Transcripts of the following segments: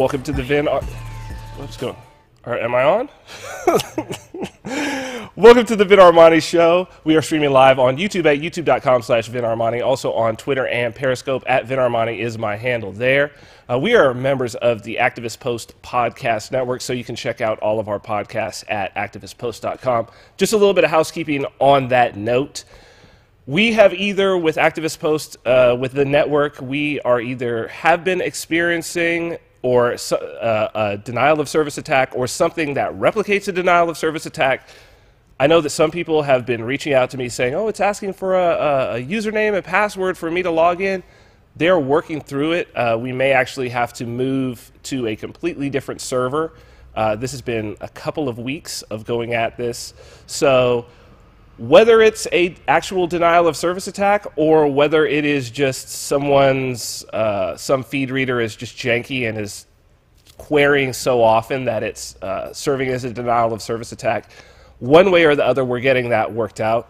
Welcome to the What's going on? All right, am I on? Welcome to the Vin Armani Show. We are streaming live on YouTube at youtube.com/Vin Armani. Also on Twitter and Periscope at Vin Armani is my handle there. We are members of the Activist Post Podcast Network, so you can check out all of our podcasts at activistpost.com. Just a little bit of housekeeping on that note. We have either, with Activist Post, with the network, we are either have been experiencing or a denial of service attack or something that replicates a denial of service attack. I know that some people have been reaching out to me saying, oh, it's asking for a username and password for me to log in. They're working through it. We may actually have to move to a completely different server. This has been a couple of weeks of going at this. So whether it's a actual denial of service attack or whether it is just someone's, some feed reader is just janky and is querying so often that it's serving as a denial of service attack, one way or the other, we're getting that worked out.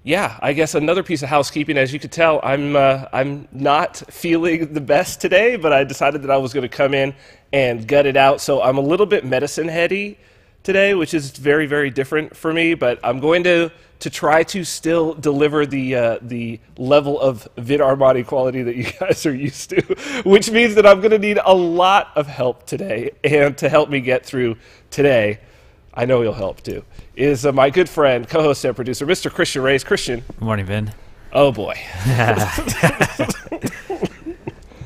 Yeah, I guess another piece of housekeeping, as you could tell, I'm not feeling the best today, but I decided that I was going to come in and gut it out. So I'm a little bit medicine heady today, which is very, very different for me, but I'm going to try to still deliver the level of Vin Armani quality that you guys are used to, which means that I'm going to need a lot of help today. And to help me get through today, I know he'll help too, is my good friend, co-host and producer, Mr. Christian Reyes. Christian. Good morning, Vin. Oh, boy.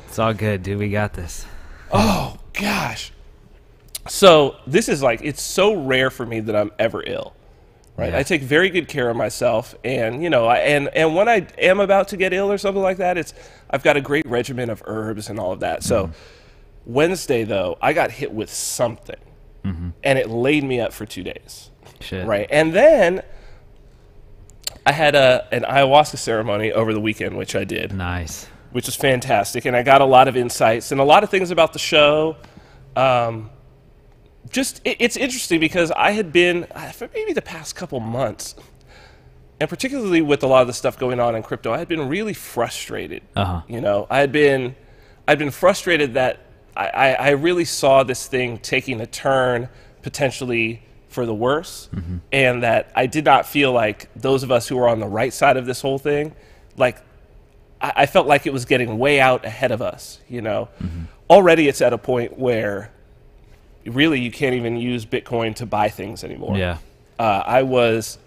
It's all good, dude. We got this. Oh, gosh. So this is like, it's so rare for me that I'm ever ill, right? Yeah. I take very good care of myself, and, you know, and when I am about to get ill or something like that, I've got a great regimen of herbs and all of that. So Wednesday, though, I got hit with something. And it laid me up for 2 days. Shit. Right. And then I had an ayahuasca ceremony over the weekend, which I did. Nice. Which was fantastic. And I got a lot of insights and a lot of things about the show. It's interesting because I had been, for maybe the past couple months, and particularly with a lot of the stuff going on in crypto, I had been really frustrated. You know, I'd been frustrated that I really saw this thing taking a turn potentially for the worse, and that I did not feel like those of us who were on the right side of this whole thing, like I felt like it was getting way out ahead of us, you know. Already it's at a point where really you can't even use Bitcoin to buy things anymore. Yeah. I was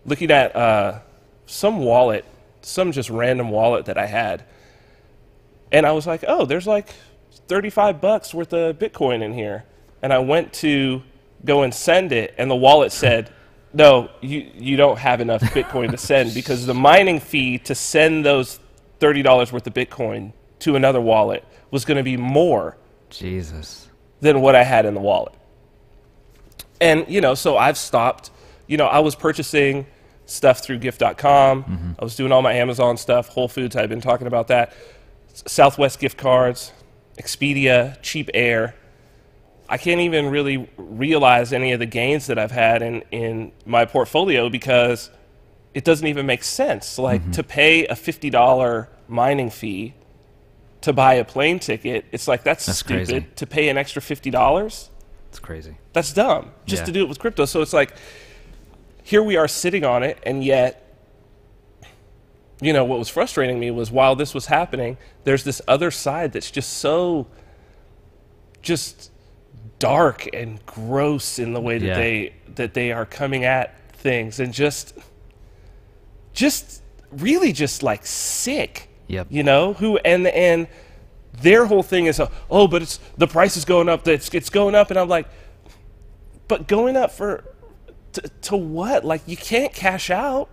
looking at some wallet, some just random wallet that I had, and I was like, oh, there's like $35 worth of Bitcoin in here. And I went to go and send it, and the wallet said, no, you don't have enough Bitcoin to send, because the mining fee to send those $30 worth of Bitcoin to another wallet was going to be more than what I had in the wallet. And, you know, so I've stopped. You know, I was purchasing stuff through gift.com. I was doing all my Amazon stuff, Whole Foods, I've been talking about that, Southwest gift cards, Expedia, Cheap Air. I can't even really realize any of the gains that I've had in my portfolio because it doesn't even make sense. Like to pay a $50 mining fee to buy a plane ticket, it's like that's stupid. Crazy. To pay an extra $50? That's crazy. That's dumb. Just to do it with crypto. So it's like, here we are sitting on it, and yet, you know, what was frustrating me was while this was happening, there's this other side that's just so just dark and gross in the way that they are coming at things, and just really just like sick. You know, and their whole thing is, oh, but it's the price is going up, it's going up, and I'm like, but going up to what? Like, you can't cash out.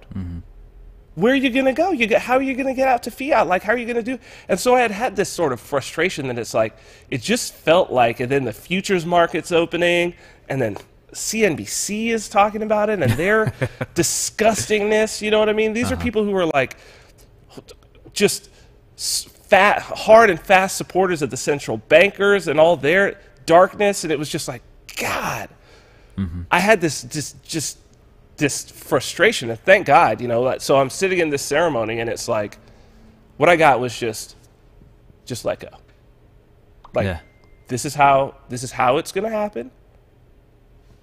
Where are you going to go? How are you going to get out to fiat? Like, how are you going to do? And so I had this sort of frustration that it's like, it just felt like, and then the futures market's opening, and then CNBC is talking about it, and their disgustingness, you know what I mean? These are people who are like, just hard and fast supporters of the central bankers and all their darkness, and it was just like, God, I had this frustration, and thank God, you know. So I'm sitting in this ceremony, and it's like, what I got was just let go. Like, Yeah. this is how it's going to happen.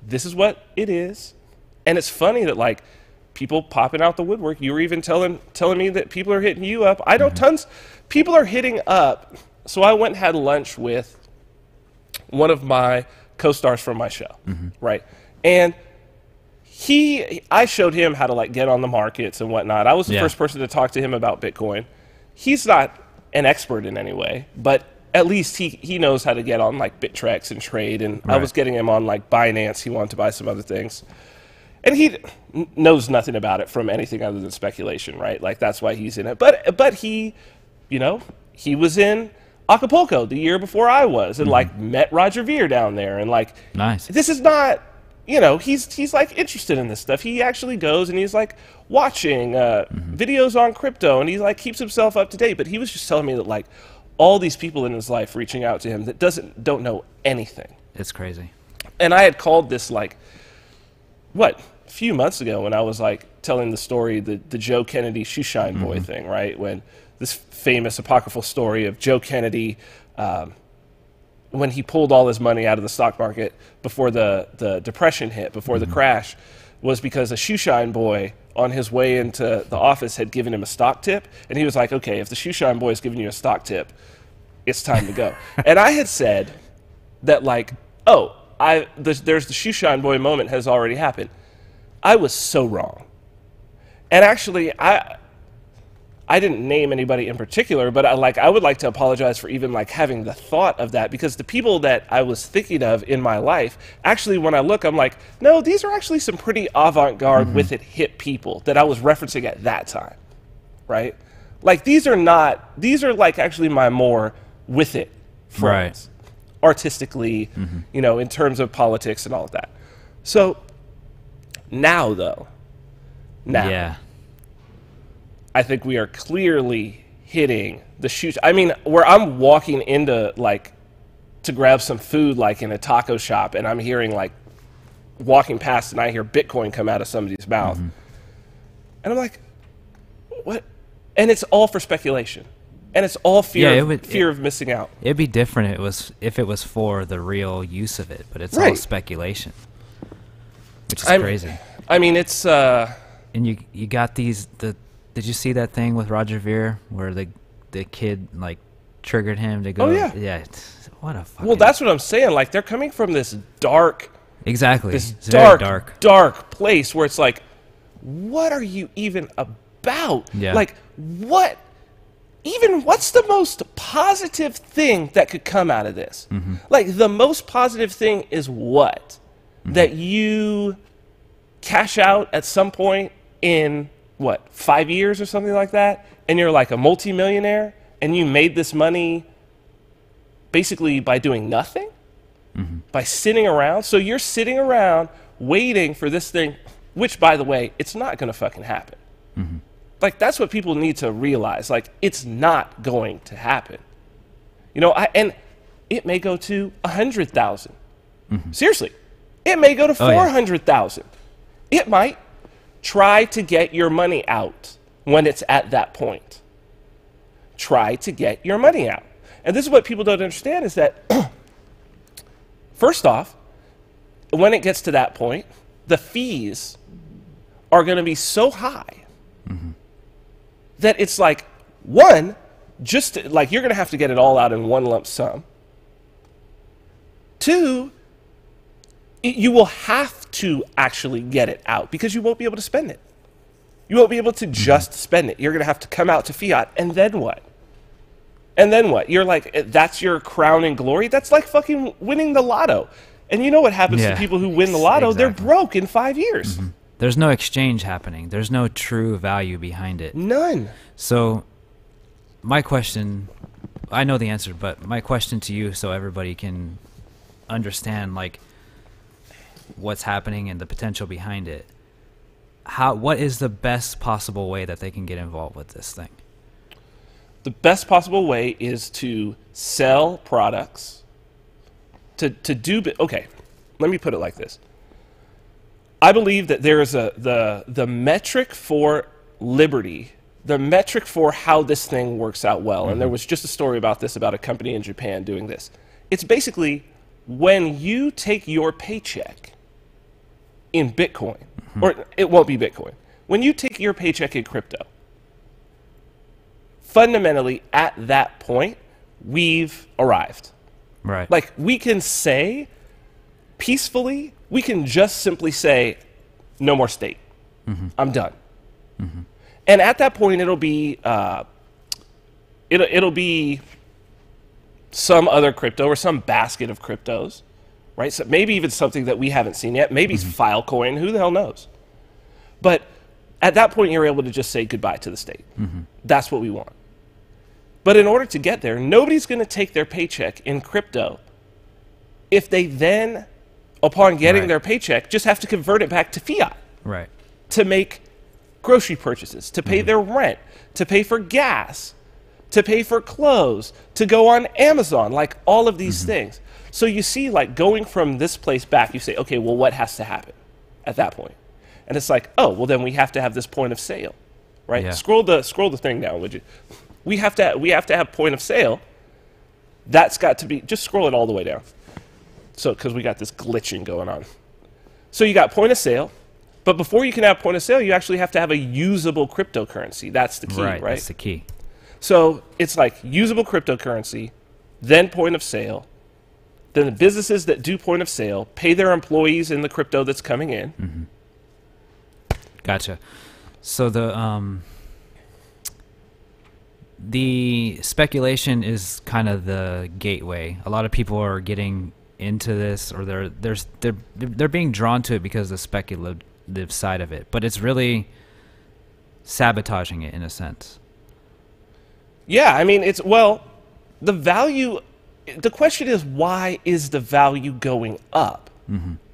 This is what it is. And it's funny that, like, people popping out the woodwork. You were even telling me that people are hitting you up. I know tons. People are hitting up. So I went and had lunch with one of my co-stars from my show, right? And I showed him how to, like, get on the markets and whatnot. I was the first person to talk to him about Bitcoin. He's not an expert in any way, but at least he knows how to get on, like, Bittrex and trade. And I was getting him on, like, Binance. He wanted to buy some other things. And he knows nothing about it from anything other than speculation, right? Like, that's why he's in it. But he, you know, he was in Acapulco the year before I was, and like met Roger Ver down there, and like, Nice. This is not, you know, he's like interested in this stuff. He actually goes and he's like watching videos on crypto, and he like keeps himself up to date. But he was just telling me that, like, all these people in his life reaching out to him that don't know anything. It's crazy. And I had called this, like, a few months ago when I was like telling the story, the Joe Kennedy shoeshine boy thing, right? When this famous apocryphal story of Joe Kennedy, when he pulled all his money out of the stock market before the depression hit, before the crash, was because a shoeshine boy on his way into the office had given him a stock tip. And he was like, okay, if the shoeshine boy is giving you a stock tip, it's time to go. And I had said that, like, oh, there's the shoeshine boy moment has already happened. I was so wrong. And actually, I didn't name anybody in particular, but I would like to apologize for even, like, having the thought of that, because the people that I was thinking of in my life, actually, when I look, I'm like, no, these are actually some pretty avant-garde with it hip people that I was referencing at that time, right? Like, these are like actually my more with it friends, artistically, you know, in terms of politics and all of that. So now, though, Yeah. I think we are clearly hitting the shoot. I mean, where I'm walking into, like, to grab some food, like in a taco shop, and I'm hearing, like, walking past, and I hear Bitcoin come out of somebody's mouth. And I'm like, what? And it's all for speculation. And it's all fear of missing out. It'd be different if it was for the real use of it, but it's all speculation, which is crazy. I mean, it's... And you got did you see that thing with Roger Ver where the kid, like, triggered him to go? Oh, yeah. Yeah. What a fucking... Well, that's what I'm saying. Like, they're coming from this dark... Exactly. This it's very dark place where it's like, what are you even about? Yeah. Like, what's the most positive thing that could come out of this? Like, the most positive thing is what? That you cash out at some point in, 5 years or something like that, and you're like a multimillionaire, and you made this money basically by doing nothing? By sitting around? So you're sitting around waiting for this thing, which, by the way, it's not going to fucking happen. Like, that's what people need to realize. Like, it's not going to happen. You know, and it may go to 100,000. Seriously. It may go to 400,000. It might. Try to get your money out when it's at that point. Try to get your money out. And this is what people don't understand, is that, first off, when it gets to that point, the fees are going to be so high that it's like, one, like, you're going to have to get it all out in one lump sum. Two, you will have to actually get it out because you won't be able to spend it. You won't be able to just spend it. You're going to have to come out to fiat, and then what? And then what? You're like, that's your crowning glory? That's like fucking winning the lotto. And you know what happens to people who win the lotto? They're broke in 5 years. There's no exchange happening. There's no true value behind it. None. So my question, I know the answer, but my question to you, so everybody can understand, like, what's happening and the potential behind it. What is the best possible way that they can get involved with this thing? The best possible way is to sell products, okay, let me put it like this. I believe that there is the metric for liberty the metric for how this thing works out well, and there was just a story about this, about a company in Japan doing this. It's basically when you take your paycheck in Bitcoin, or it won't be Bitcoin, when you take your paycheck in crypto, fundamentally at that point, we've arrived. Right. Like, we can say peacefully, we can just simply say, no more state. I'm done. And at that point, it'll be it'll be some other crypto or some basket of cryptos, right? So maybe even something that we haven't seen yet. Maybe Filecoin. Who the hell knows? But at that point, you're able to just say goodbye to the state. That's what we want. But in order to get there, nobody's going to take their paycheck in crypto if they then, upon getting their paycheck, just have to convert it back to fiat. Right. To make grocery purchases, to pay their rent, to pay for gas, to pay for clothes, to go on Amazon, like all of these things. So you see, like, going from this place back, you say, okay, well, what has to happen at that point? And it's like, oh, well, then we have to have this point of sale, right? Yeah. Scroll the thing down, would you? We have to have point of sale. That's got to be, just scroll it all the way down. So, because we got this glitching going on. So you got point of sale. But before you can have point of sale, you actually have to have a usable cryptocurrency. That's the key, right? That's the key. So it's like usable cryptocurrency, then point of sale. Then the businesses that do point of sale pay their employees in the crypto that's coming in. Gotcha. So the speculation is kind of the gateway. A lot of people are getting into this, or they're being drawn to it because of the speculative side of it, but it's really sabotaging it in a sense. Yeah, I mean, the value, the question is, why is the value going up,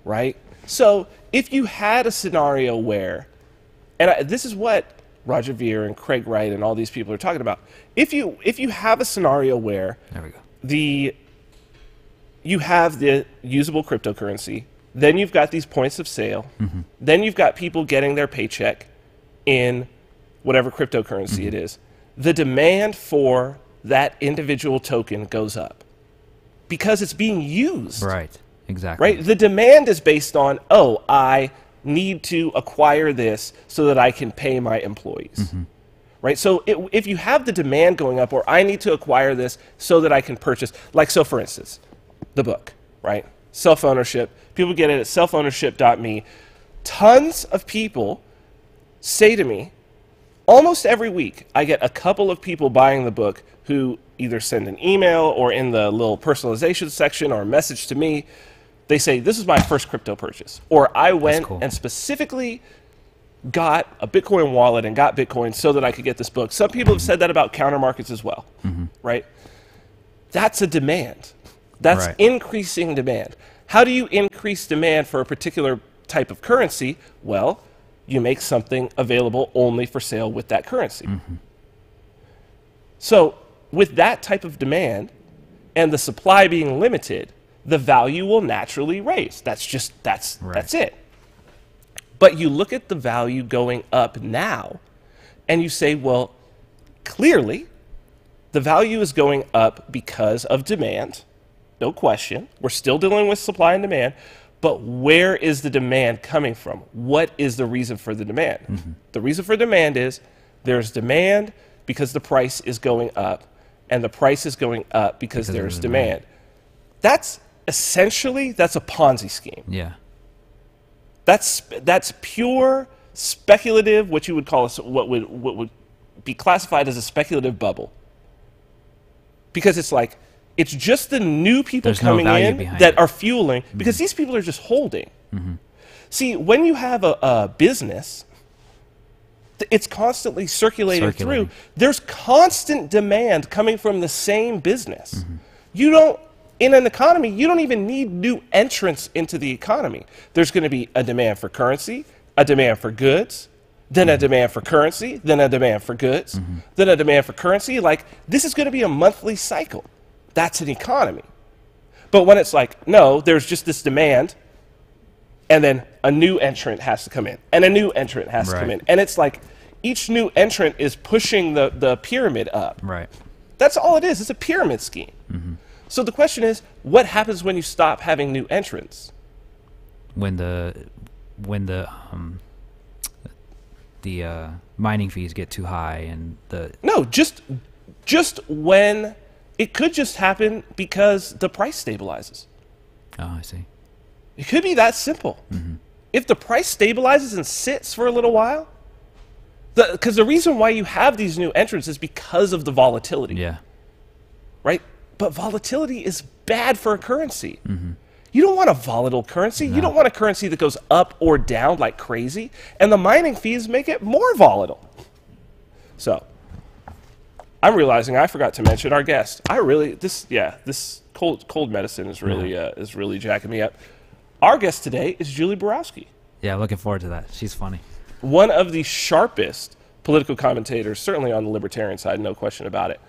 right? So if you had a scenario where, and this is what Roger Ver and Craig Wright and all these people are talking about, if you have a scenario where there we go. You have the usable cryptocurrency, then you've got these points of sale, then you've got people getting their paycheck in whatever cryptocurrency it is. The demand for that individual token goes up because it's being used. Right, exactly. Right? The demand is based on, oh, I need to acquire this so that I can pay my employees. Right? So if you have the demand going up, or I need to acquire this so that I can purchase, like, so for instance, the book, right? Self-ownership. People get it at selfownership.me. Tons of people say to me, almost every week, I get a couple of people buying the book who either send an email or in the little personalization section or a message to me. They say, this is my first crypto purchase. Or I went and specifically got a Bitcoin wallet and got Bitcoin so that I could get this book. Some people have said that about counter markets as well, right? That's a demand. That's increasing demand. How do you increase demand for a particular type of currency? Well, you make something available only for sale with that currency. So with that type of demand and the supply being limited, the value will naturally raise. That's it. But you look at the value going up now and you say, well, clearly the value is going up because of demand. No question. We're still dealing with supply and demand. But where is the demand coming from? What is the reason for the demand? The reason for demand is there's demand because the price is going up, and the price is going up because there's demand. That's essentially, that's a Ponzi scheme. Yeah. That's pure speculative, what you would call what would be classified as a speculative bubble. Because it's like, it's just the new people coming in that are fueling, because these people are just holding. See, when you have a business, it's constantly circulating through. There's constant demand coming from the same business. You don't, in an economy, you don't even need new entrants into the economy. There's going to be a demand for currency, a demand for goods, then a demand for currency, then a demand for goods, then a demand for currency. Like, this is going to be a monthly cycle. That's an economy. But when it's like, no, there's just this demand, and then a new entrant has to come in, and a new entrant has to come in. And it's like, each new entrant is pushing the pyramid up. Right. That's all it is. It's a pyramid scheme. So the question is, what happens when you stop having new entrants? When the mining fees get too high and the No, just when it could just happen because the price stabilizes. Oh, I see. It could be that simple. If the price stabilizes and sits for a little while, because the reason why you have these new entrants is because of the volatility. Yeah. Right? But volatility is bad for a currency. You don't want a volatile currency. No. You don't want a currency that goes up or down like crazy. And the mining fees make it more volatile. So, I'm realizing I forgot to mention our guest. This cold medicine is really jacking me up. Our guest today is Julie Borowski. Yeah, looking forward to that. She's funny. One of the sharpest political commentators, certainly on the libertarian side, no question about it.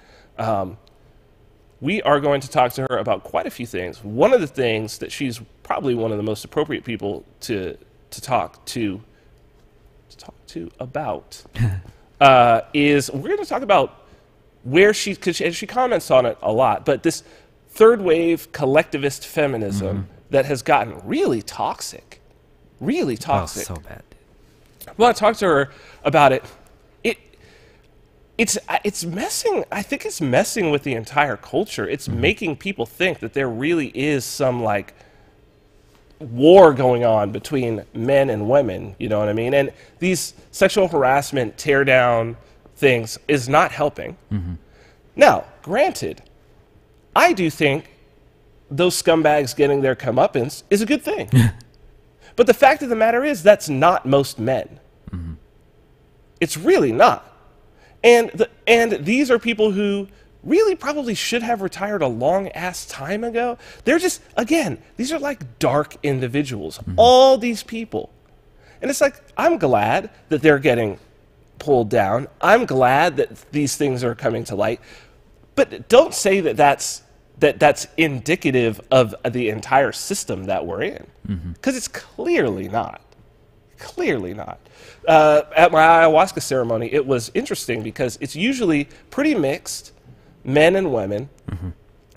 We are going to talk to her about quite a few things. One of the things that she's probably one of the most appropriate people to talk to about is we're going to talk about where she comments on it a lot, but this third wave collectivist feminism that has gotten really toxic. Really toxic. Oh, so bad. I want to talk to her about it. It's messing. I think it's messing with the entire culture. It's making people think that there really is some like war going on between men and women. You know what I mean? And these sexual harassment, tear down things is not helping. Now, granted, I do think those scumbags getting their comeuppance is a good thing. But the fact of the matter is that's not most men. It's really not. And these are people who really probably should have retired a long-ass time ago. They're just, again, these are like dark individuals. All these people. And it's like, I'm glad that they're getting pulled down. I'm glad that these things are coming to light. But don't say that that's indicative of the entire system that we're in. Because it's clearly not. Clearly not. At my ayahuasca ceremony, it was interesting because it's usually pretty mixed, men and women.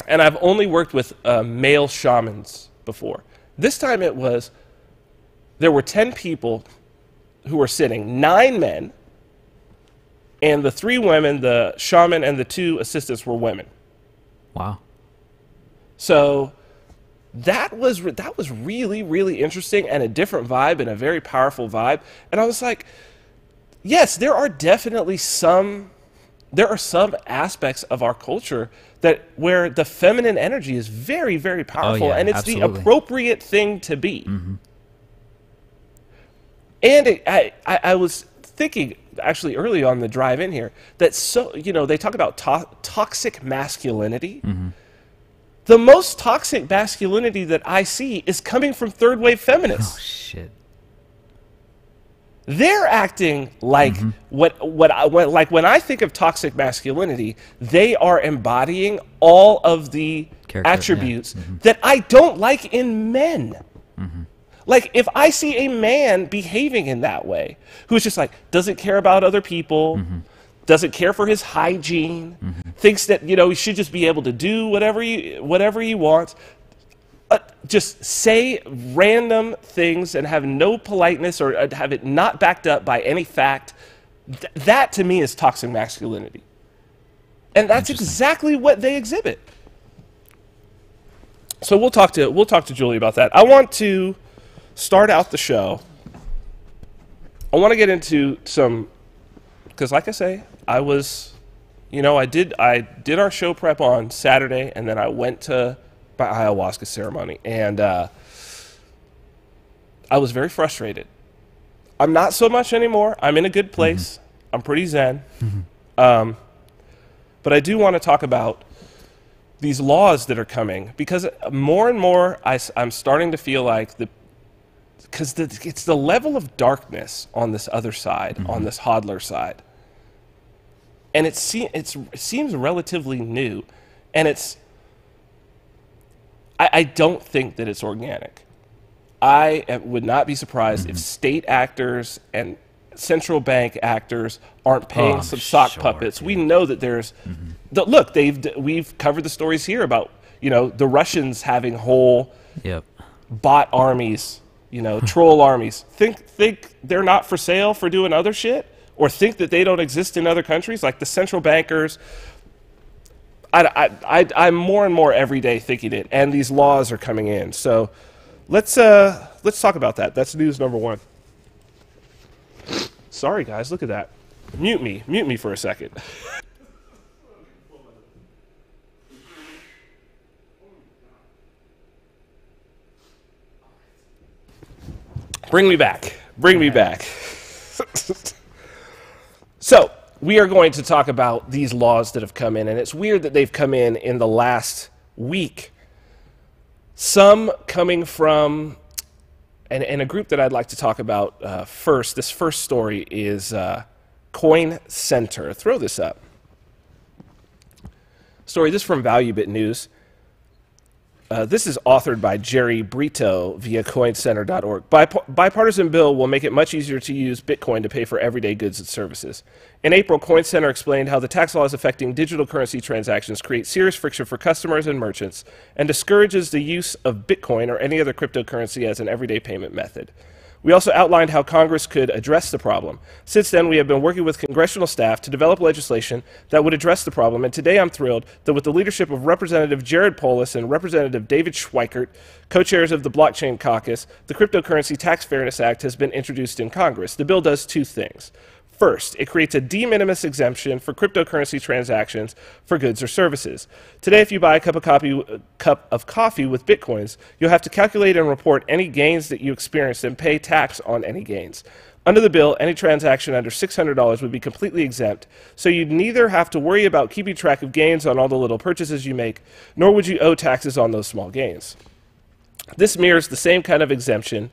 And I've only worked with male shamans before. This time there were 10 people who were sitting, 9 men, and the 3 women, the shaman and the 2 assistants were women. Wow. So that was really, really interesting and a different vibe and a very powerful vibe. And I was like, yes, there are some aspects of our culture where the feminine energy is very, very powerful, and it's absolutely the appropriate thing to be. And I was thinking actually early on the drive in here that they talk about toxic masculinity. The most toxic masculinity that I see is coming from third wave feminists. Oh shit. They're acting like when I think of toxic masculinity, they are embodying all of the attributes that I don't like in men. Like, if I see a man behaving in that way, who's just like, doesn't care about other people, doesn't care for his hygiene, thinks that, he should just be able to do whatever he wants, just say random things and have no politeness or have it not backed up by any fact, that to me is toxic masculinity. And that's exactly what they exhibit. So we'll talk to Julie about that. I want to start out the show. I want to get into some, because like I say, I did our show prep on Saturday, and then I went to my ayahuasca ceremony, and I was very frustrated. I'm not so much anymore. I'm in a good place. I'm pretty zen. But I do want to talk about these laws that are coming, because more and more I'm starting to feel like it's the level of darkness on this other side, on this hodler side. And it seems relatively new. And I don't think that it's organic. I would not be surprised if state actors and central bank actors aren't paying some sock puppets. Dude. We know that there's look, we've covered the stories here about, you know, the Russians having whole bot armies, you know, troll armies. Think they're not for sale for doing other shit, or think that they don't exist in other countries, like the central bankers. I'm more and more every day thinking it, and these laws are coming in. So let's talk about that. That's news number one. Sorry guys, look at that. Mute me for a second. Bring me back. So we are going to talk about these laws that have come in, and it's weird that they've come in the last week. Some coming from, and a group that I'd like to talk about first. This first story is Coin Center. Throw this up. Story. This is from ValueBit News. This is authored by Jerry Brito via coincenter.org. Bipartisan bill will make it much easier to use Bitcoin to pay for everyday goods and services. In April, Coin Center explained how the tax laws affecting digital currency transactions create serious friction for customers and merchants and discourages the use of Bitcoin or any other cryptocurrency as an everyday payment method. We also outlined how Congress could address the problem. Since then, we have been working with congressional staff to develop legislation that would address the problem, and today I'm thrilled that with the leadership of Representative Jared Polis and Representative David Schweikert, co-chairs of the Blockchain Caucus, the Cryptocurrency Tax Fairness Act has been introduced in Congress. The bill does two things. First, it creates a de minimis exemption for cryptocurrency transactions for goods or services. Today, if you buy a cup of coffee with Bitcoins, you'll have to calculate and report any gains that you experienced and pay tax on any gains. Under the bill, any transaction under $600 would be completely exempt, so you'd neither have to worry about keeping track of gains on all the little purchases you make, nor would you owe taxes on those small gains. This mirrors the same kind of exemption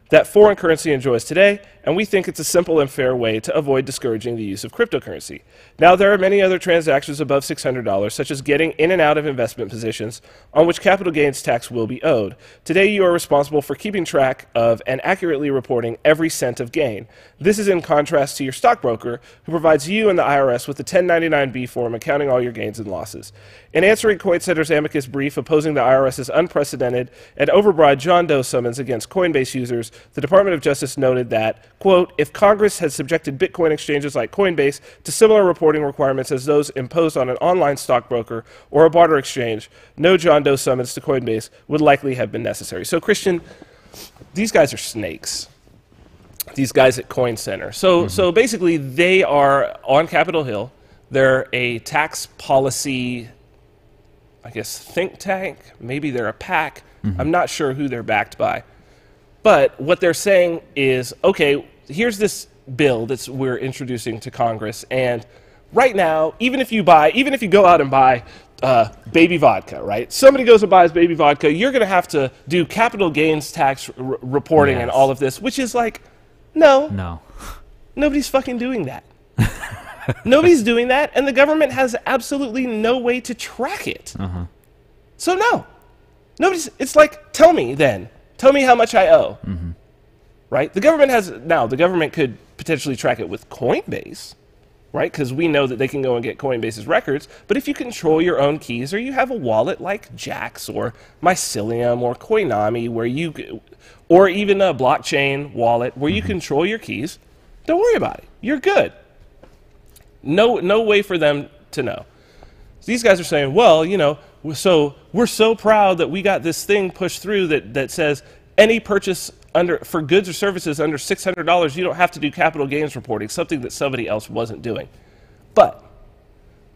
that foreign currency enjoys today, and we think it's a simple and fair way to avoid discouraging the use of cryptocurrency. Now, there are many other transactions above $600, such as getting in and out of investment positions, on which capital gains tax will be owed. Today, you are responsible for keeping track of and accurately reporting every cent of gain. This is in contrast to your stockbroker, who provides you and the IRS with a 1099-B form accounting all your gains and losses. In answering CoinCenter's amicus brief opposing the IRS's unprecedented and overbroad John Doe summons against Coinbase users, the Department of Justice noted that, quote, if Congress had subjected Bitcoin exchanges like Coinbase to similar reporting requirements as those imposed on an online stockbroker or a barter exchange, no John Doe summons to Coinbase would likely have been necessary. So, Christian, these guys are snakes. These guys at Coin Center. So basically, they are on Capitol Hill. They're a tax policy, I guess, think tank. Maybe they're a PAC. I'm not sure who they're backed by. But what they're saying is, okay, here's this bill that we're introducing to Congress, and right now, even if you go out and buy baby vodka, right? Somebody goes and buys baby vodka, you're going to have to do capital gains tax reporting and all of this, which is like, no. Nobody's fucking doing that. Nobody's doing that, and the government has absolutely no way to track it. So no. It's like, tell me then. Tell me how much I owe, right? The government could potentially track it with Coinbase, right? Because we know that they can go and get Coinbase's records. But if you control your own keys, or you have a wallet like Jax or Mycelium or Coinami, or even a blockchain wallet where you control your keys, don't worry about it. You're good. No way for them to know. These guys are saying, well, you know, so we're so proud that we got this thing pushed through that says any purchase for goods or services under $600, you don't have to do capital gains reporting, something that somebody else wasn't doing. But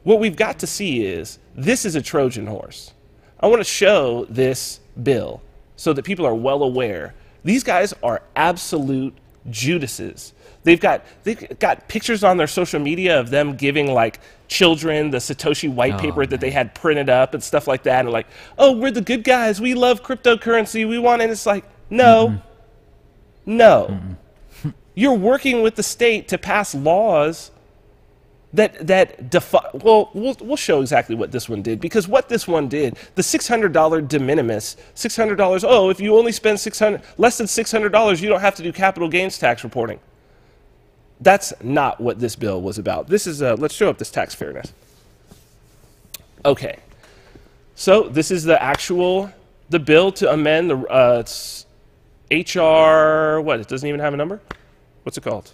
what we've got to see is this is a Trojan horse. I want to show this bill so that people are well aware. These guys are absolute Judases. They've got pictures on their social media of them giving like children the Satoshi white paper that they had printed up and stuff like that, and like, oh, we're the good guys, we love cryptocurrency, we want, and it's like, no. You're working with the state to pass laws that define. Well, we'll show exactly what this one did, because what this one did, the $600 de minimis, $600. Oh, if you only spend less than $600, you don't have to do capital gains tax reporting. That's not what this bill was about. This is, let's show up this tax fairness. Okay. So this is the bill to amend the HR, what, it doesn't even have a number? What's it called?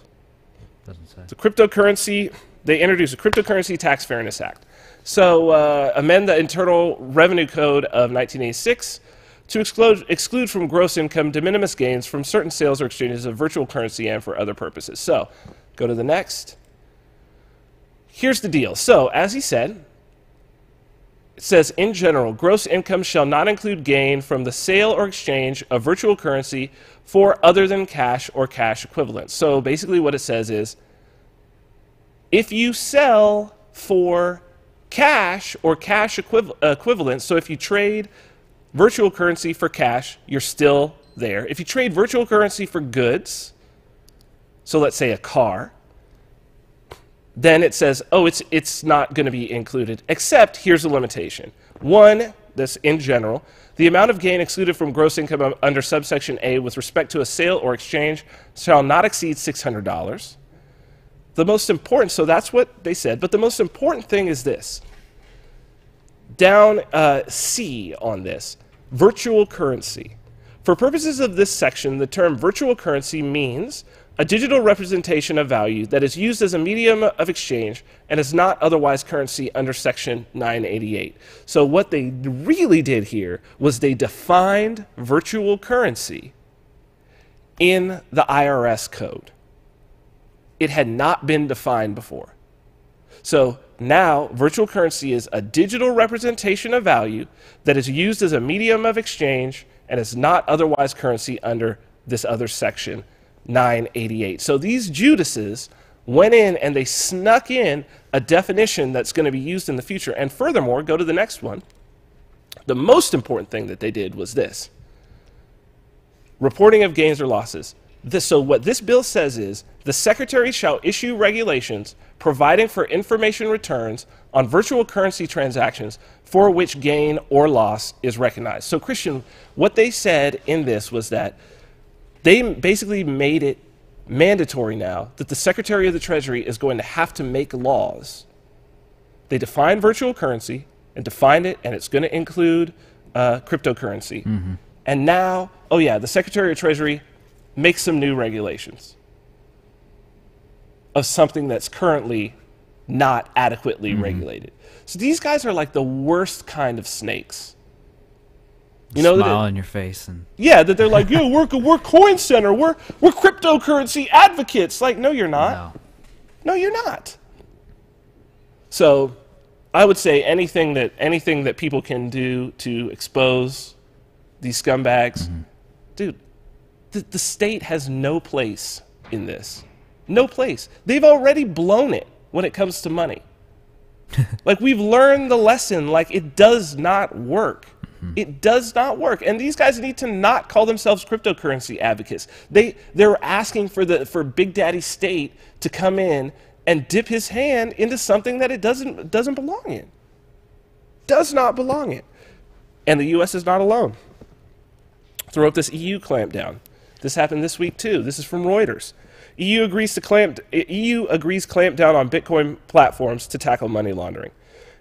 Doesn't say. The cryptocurrency, they introduced a Cryptocurrency Tax Fairness Act. So amend the Internal Revenue Code of 1986 to exclude from gross income de minimis gains from certain sales or exchanges of virtual currency and for other purposes. So go to the next. Here's the deal. So as he said, it says, in general, gross income shall not include gain from the sale or exchange of virtual currency for other than cash or cash equivalents. So basically what it says is, if you sell for cash or cash equivalents, so if you trade virtual currency for cash, you're still there. If you trade virtual currency for goods, so let's say a car, then it says, oh, it's not going to be included, except here's a limitation. One, this in general, the amount of gain excluded from gross income under subsection A with respect to a sale or exchange shall not exceed $600. The most important, so that's what they said, but the most important thing is this. Down C on this, virtual currency. For purposes of this section, the term virtual currency means a digital representation of value that is used as a medium of exchange and is not otherwise currency under section 988. So what they really did here was they defined virtual currency in the IRS code. It had not been defined before. So now virtual currency is a digital representation of value that is used as a medium of exchange and is not otherwise currency under this other section, 988. So these Judases went in and they snuck in a definition that's going to be used in the future. And furthermore, go to the next one. The most important thing that they did was this. Reporting of gains or losses. So what this bill says is, the Secretary shall issue regulations providing for information returns on virtual currency transactions for which gain or loss is recognized. So Christian, what they said in this was that they basically made it mandatory now that the Secretary of the Treasury is going to have to make laws. They define virtual currency and define it, and it's going to include cryptocurrency. Mm-hmm. And now, oh yeah, the Secretary of Treasury makes some new regulations of something that's currently not adequately regulated. So these guys are like the worst kind of snakes. You know, smile on your face, and yeah, that they're like, yo, we're Coin Center, we're cryptocurrency advocates. Like, no, you're not. No, you're not. So, I would say anything that people can do to expose these scumbags, dude, the state has no place in this. No place. They've already blown it when it comes to money. Like, we've learned the lesson. Like, it does not work. It does not work. And these guys need to not call themselves cryptocurrency advocates. They're asking for Big Daddy State to come in and dip his hand into something that it doesn't belong in. Does not belong in. And the U.S. is not alone. Throw up this EU clampdown. This happened this week too. This is from Reuters. EU agrees clampdown on Bitcoin platforms to tackle money laundering.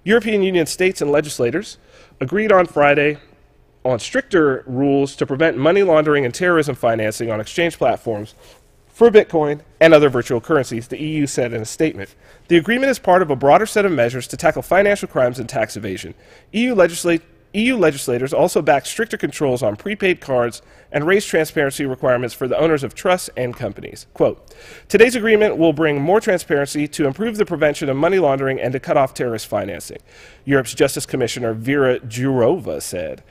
European Union states and legislators agreed on Friday on stricter rules to prevent money laundering and terrorism financing on exchange platforms for Bitcoin and other virtual currencies, the EU said in a statement. The agreement is part of a broader set of measures to tackle financial crimes and tax evasion. EU legislators also backed stricter controls on prepaid cards and raised transparency requirements for the owners of trusts and companies. Quote, today's agreement will bring more transparency to improve the prevention of money laundering and to cut off terrorist financing, Europe's Justice Commissioner Vera Jourova said.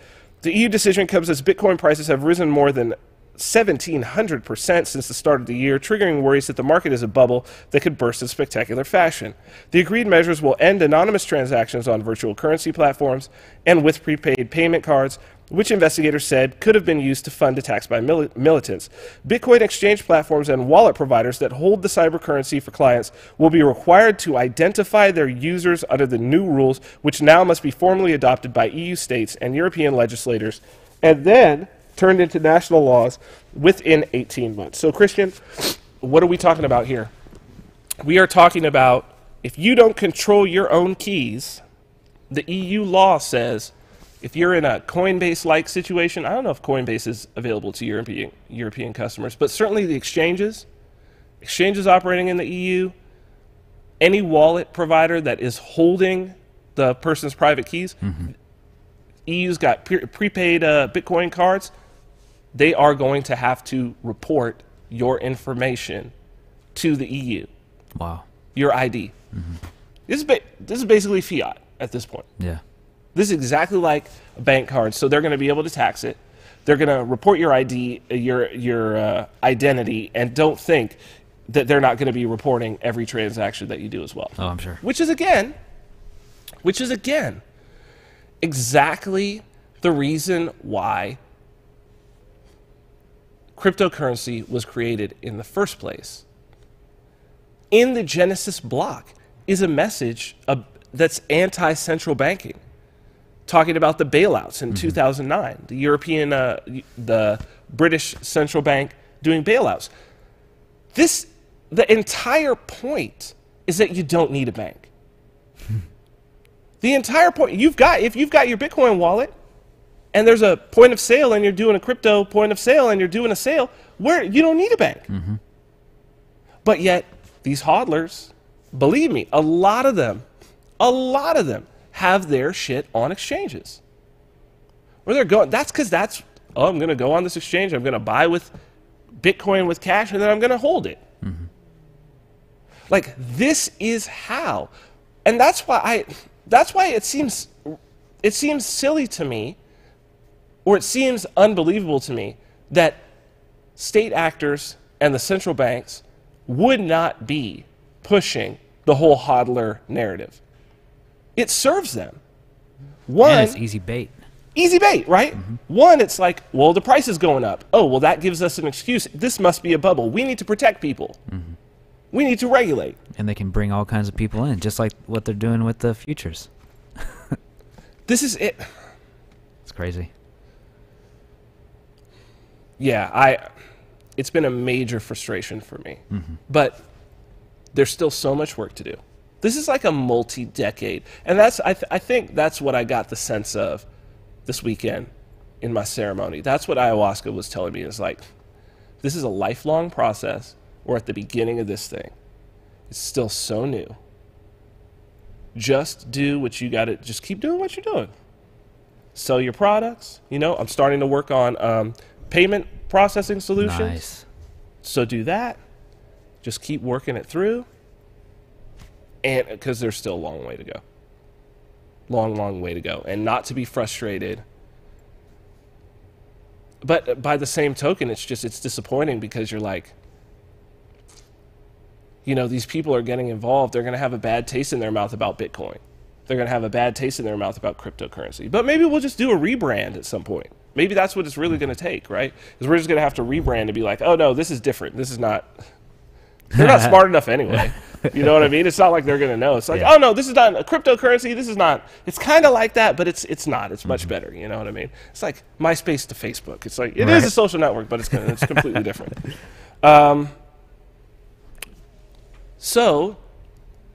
The EU decision comes as Bitcoin prices have risen more than 1,700% since the start of the year, triggering worries that the market is a bubble that could burst in spectacular fashion. The agreed measures will end anonymous transactions on virtual currency platforms and with prepaid payment cards, which investigators said could have been used to fund attacks by militants. Bitcoin exchange platforms and wallet providers that hold the cyber currency for clients will be required to identify their users under the new rules, which now must be formally adopted by EU states and European legislators, and then turned into national laws within 18 months. So, Christian, what are we talking about here? we are talking about if you don't control your own keys, the EU law says if you're in a Coinbase-like situation, I don't know if Coinbase is available to European customers, but certainly the exchanges operating in the EU, any wallet provider that is holding the person's private keys, EU's got prepaid Bitcoin cards, they are going to have to report your information to the EU. Wow. Your ID. This is basically fiat at this point. Yeah. This is exactly like a bank card, so they're going to be able to tax it. They're going to report your ID, your identity, and don't think that they're not going to be reporting every transaction that you do as well. Oh, I'm sure. Which is again, exactly the reason why cryptocurrency was created in the first place. In the Genesis block is a message that's anti-central banking, talking about the bailouts in 2009, the European, the British central bank doing bailouts. The entire point is that you don't need a bank. The entire point, if you've got your Bitcoin wallet and there's a point of sale and you're doing a crypto point of sale and you're doing a sale, where you don't need a bank. But yet these hodlers, believe me, a lot of them have their shit on exchanges. Where they're going, I'm going to go on this exchange, I'm going to buy with Bitcoin with cash, and then I'm going to hold it. Like, this is how. And that's why it seems silly to me, or it seems unbelievable to me, that state actors and the central banks would not be pushing the whole hodler narrative. It serves them. And it's easy bait. Easy bait, right? One, it's like, well, the price is going up. Oh, well, that gives us an excuse. This must be a bubble. We need to protect people. We need to regulate. And they can bring all kinds of people in, just like what they're doing with the futures. This is it. It's crazy. Yeah, it's been a major frustration for me. But there's still so much work to do. This is like a multi-decade. And I think that's what I got the sense of this weekend in my ceremony. That's what ayahuasca was telling me. Is like, this is a lifelong process. We're at the beginning of this thing. It's still so new. Just do what you got to, just keep doing what you're doing. Sell your products. You know, I'm starting to work on payment processing solutions. Nice. So do that. Just keep working it through. And because there's still a long way to go. Long way to go. And not to be frustrated. But by the same token, it's disappointing because you're like, you know, these people are getting involved. They're going to have a bad taste in their mouth about Bitcoin. They're going to have a bad taste in their mouth about cryptocurrency. But maybe we'll just do a rebrand at some point. Maybe that's what it's really going to take, right? Because we're just going to have to rebrand and be like, oh, no, this is different. This is not... They're not smart enough anyway. You know what I mean? It's not like they're going to know. It's like, oh, no, this is not a cryptocurrency. This is not... It's kind of like that, but it's not. It's much better. You know what I mean? It's like MySpace to Facebook. It's like, it is a social network, but it's completely different. So,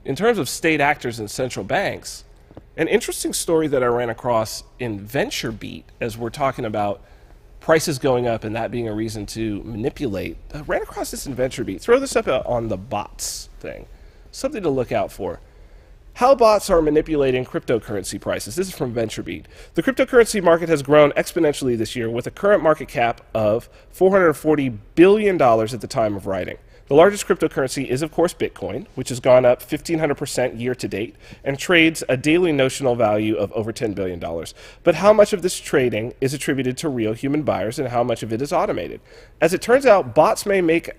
in terms of state actors and central banks, an interesting story that I ran across in VentureBeat, as we're talking about prices going up and that being a reason to manipulate, I ran across this in VentureBeat. Throw this up on the bots thing. Something to look out for. How bots are manipulating cryptocurrency prices. This is from VentureBeat. The cryptocurrency market has grown exponentially this year with a current market cap of $440 billion at the time of writing. The largest cryptocurrency is, of course, Bitcoin, which has gone up 1,500% year to date and trades a daily notional value of over $10 billion. But how much of this trading is attributed to real human buyers and how much of it is automated? As it turns out, bots may make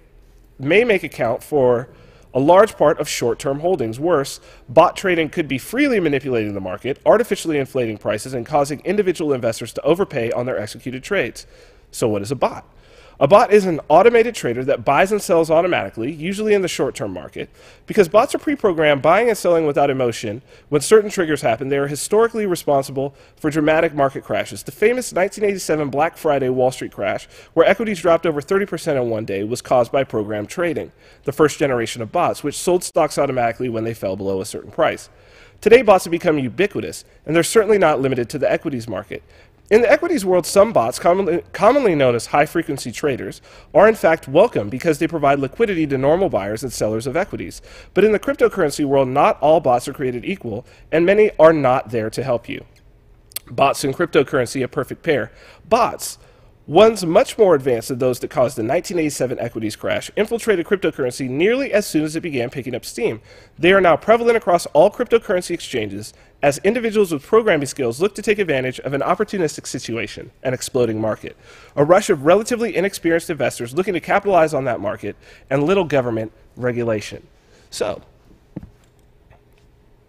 account for a large part of short-term holdings. Worse, bot trading could be freely manipulating the market, artificially inflating prices, and causing individual investors to overpay on their executed trades. So what is a bot? A bot is an automated trader that buys and sells automatically, usually in the short-term market. Because bots are pre-programmed buying and selling without emotion, when certain triggers happen, they are historically responsible for dramatic market crashes. The famous 1987 Black Friday Wall Street crash, where equities dropped over 30% in one day, was caused by programmed trading, the first generation of bots, which sold stocks automatically when they fell below a certain price. Today, bots have become ubiquitous, and they're certainly not limited to the equities market. In the equities world, some bots, commonly known as high-frequency traders, are in fact welcome because they provide liquidity to normal buyers and sellers of equities. But in the cryptocurrency world, not all bots are created equal, and many are not there to help you. Bots and cryptocurrency, a perfect pair. Bots, ones much more advanced than those that caused the 1987 equities crash, infiltrated cryptocurrency nearly as soon as it began picking up steam. They are now prevalent across all cryptocurrency exchanges as individuals with programming skills look to take advantage of an opportunistic situation, an exploding market, a rush of relatively inexperienced investors looking to capitalize on that market, and little government regulation. So,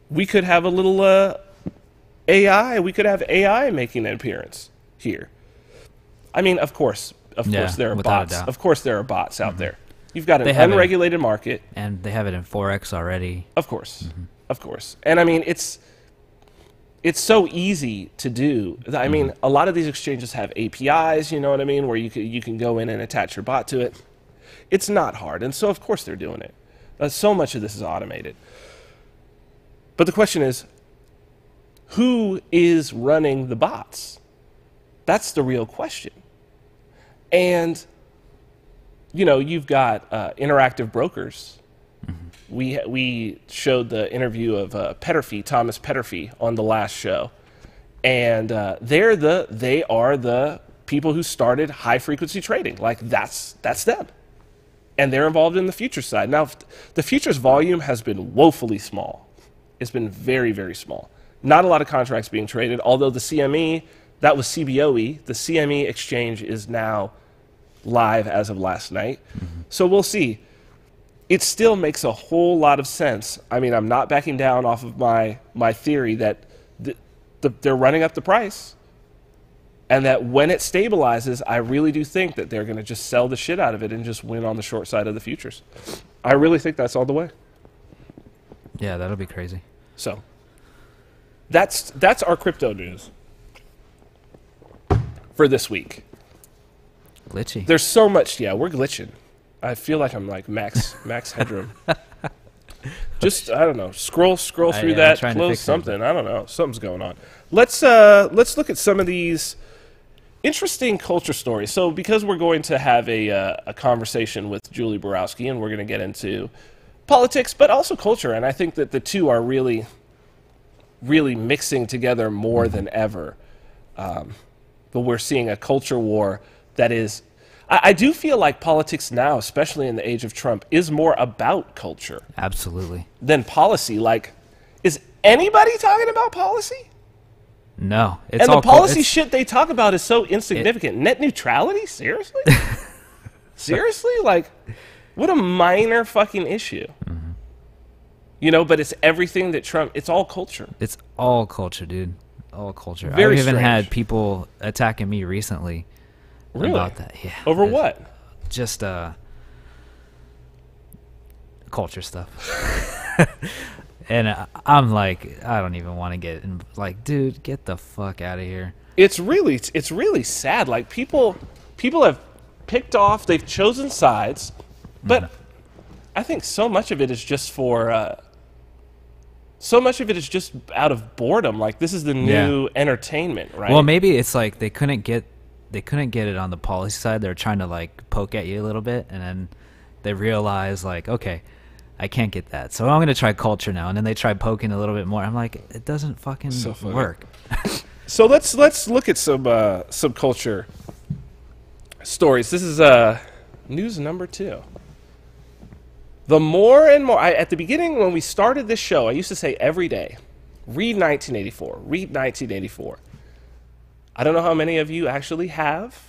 we could have a little AI. We could have AI making an appearance here. I mean, of course, there are bots. Of course, there are bots out there. You've got an unregulated market, and they have it in Forex already. Of course, of course. And I mean, it's so easy to do. I mean, a lot of these exchanges have APIs. You know what I mean, where you can go in and attach your bot to it. It's not hard, and so of course they're doing it. So much of this is automated. But the question is, who is running the bots? That's the real question. And, you know, you've got interactive brokers. We showed the interview of Thomas Petterfee on the last show. And they are the people who started high-frequency trading. Like, that's them. And they're involved in the futures side. Now, the futures volume has been woefully small. It's been very, very small. Not a lot of contracts being traded, although the CME, that was CBOE. The CME exchange is now live as of last night. So we'll see. It still makes a whole lot of sense. I mean, I'm not backing down off of my theory that they're running up the price, and that when it stabilizes, I really do think that they're going to just sell the shit out of it and just win on the short side of the futures. I really think that's all the way. Yeah, that'll be crazy. So that's our crypto news for this week. Glitchy. There's so much. Yeah, we're glitching. I feel like I'm like Max Headroom. Just, I don't know, scroll through that, close something. I don't know, something's going on. Let's look at some of these interesting culture stories. So because we're going to have a conversation with Julie Borowski, and we're going to get into politics, but also culture, and I think that the two are really, really mixing together more than ever. But we're seeing a culture war that is, I do feel like politics now, especially in the age of Trump, is more about culture. Absolutely. Than policy. Like, is anybody talking about policy? No. And the policy shit they talk about is so insignificant. Net neutrality? Seriously? Seriously? Like, what a minor fucking issue. You know, but it's everything that Trump, it's all culture. It's all culture, dude. All culture. Very I've even strange. had people attacking me recently. Really? About that, yeah. Over what? Just culture stuff. And I'm like, I don't even want to get in, like, dude, get the fuck out of here. It's really sad. Like, people have picked off, they've chosen sides, but I think so much of it is just for so much of it is just out of boredom. Like, this is the new entertainment, right? Well, maybe it's like they couldn't get it on the policy side. They're trying to like poke at you a little bit, and then they realize like, okay, I can't get that, so I'm gonna try culture now. And then they try poking a little bit more. I'm like, it doesn't fucking work. So let's look at some culture stories. This is news number 2. The more and more, at the beginning when we started this show, I used to say every day, read 1984, read 1984. I don't know how many of you actually have.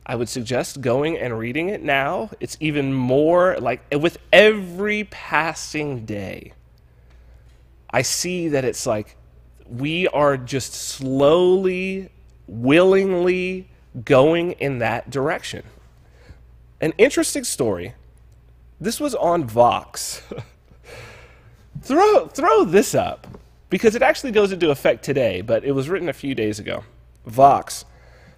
I would suggest going and reading it now. It's even more, like, with every passing day, I see that it's like we are just slowly, willingly going in that direction. an interesting story. This was on Vox. Throw this up, because it actually goes into effect today, but it was written a few days ago. Vox.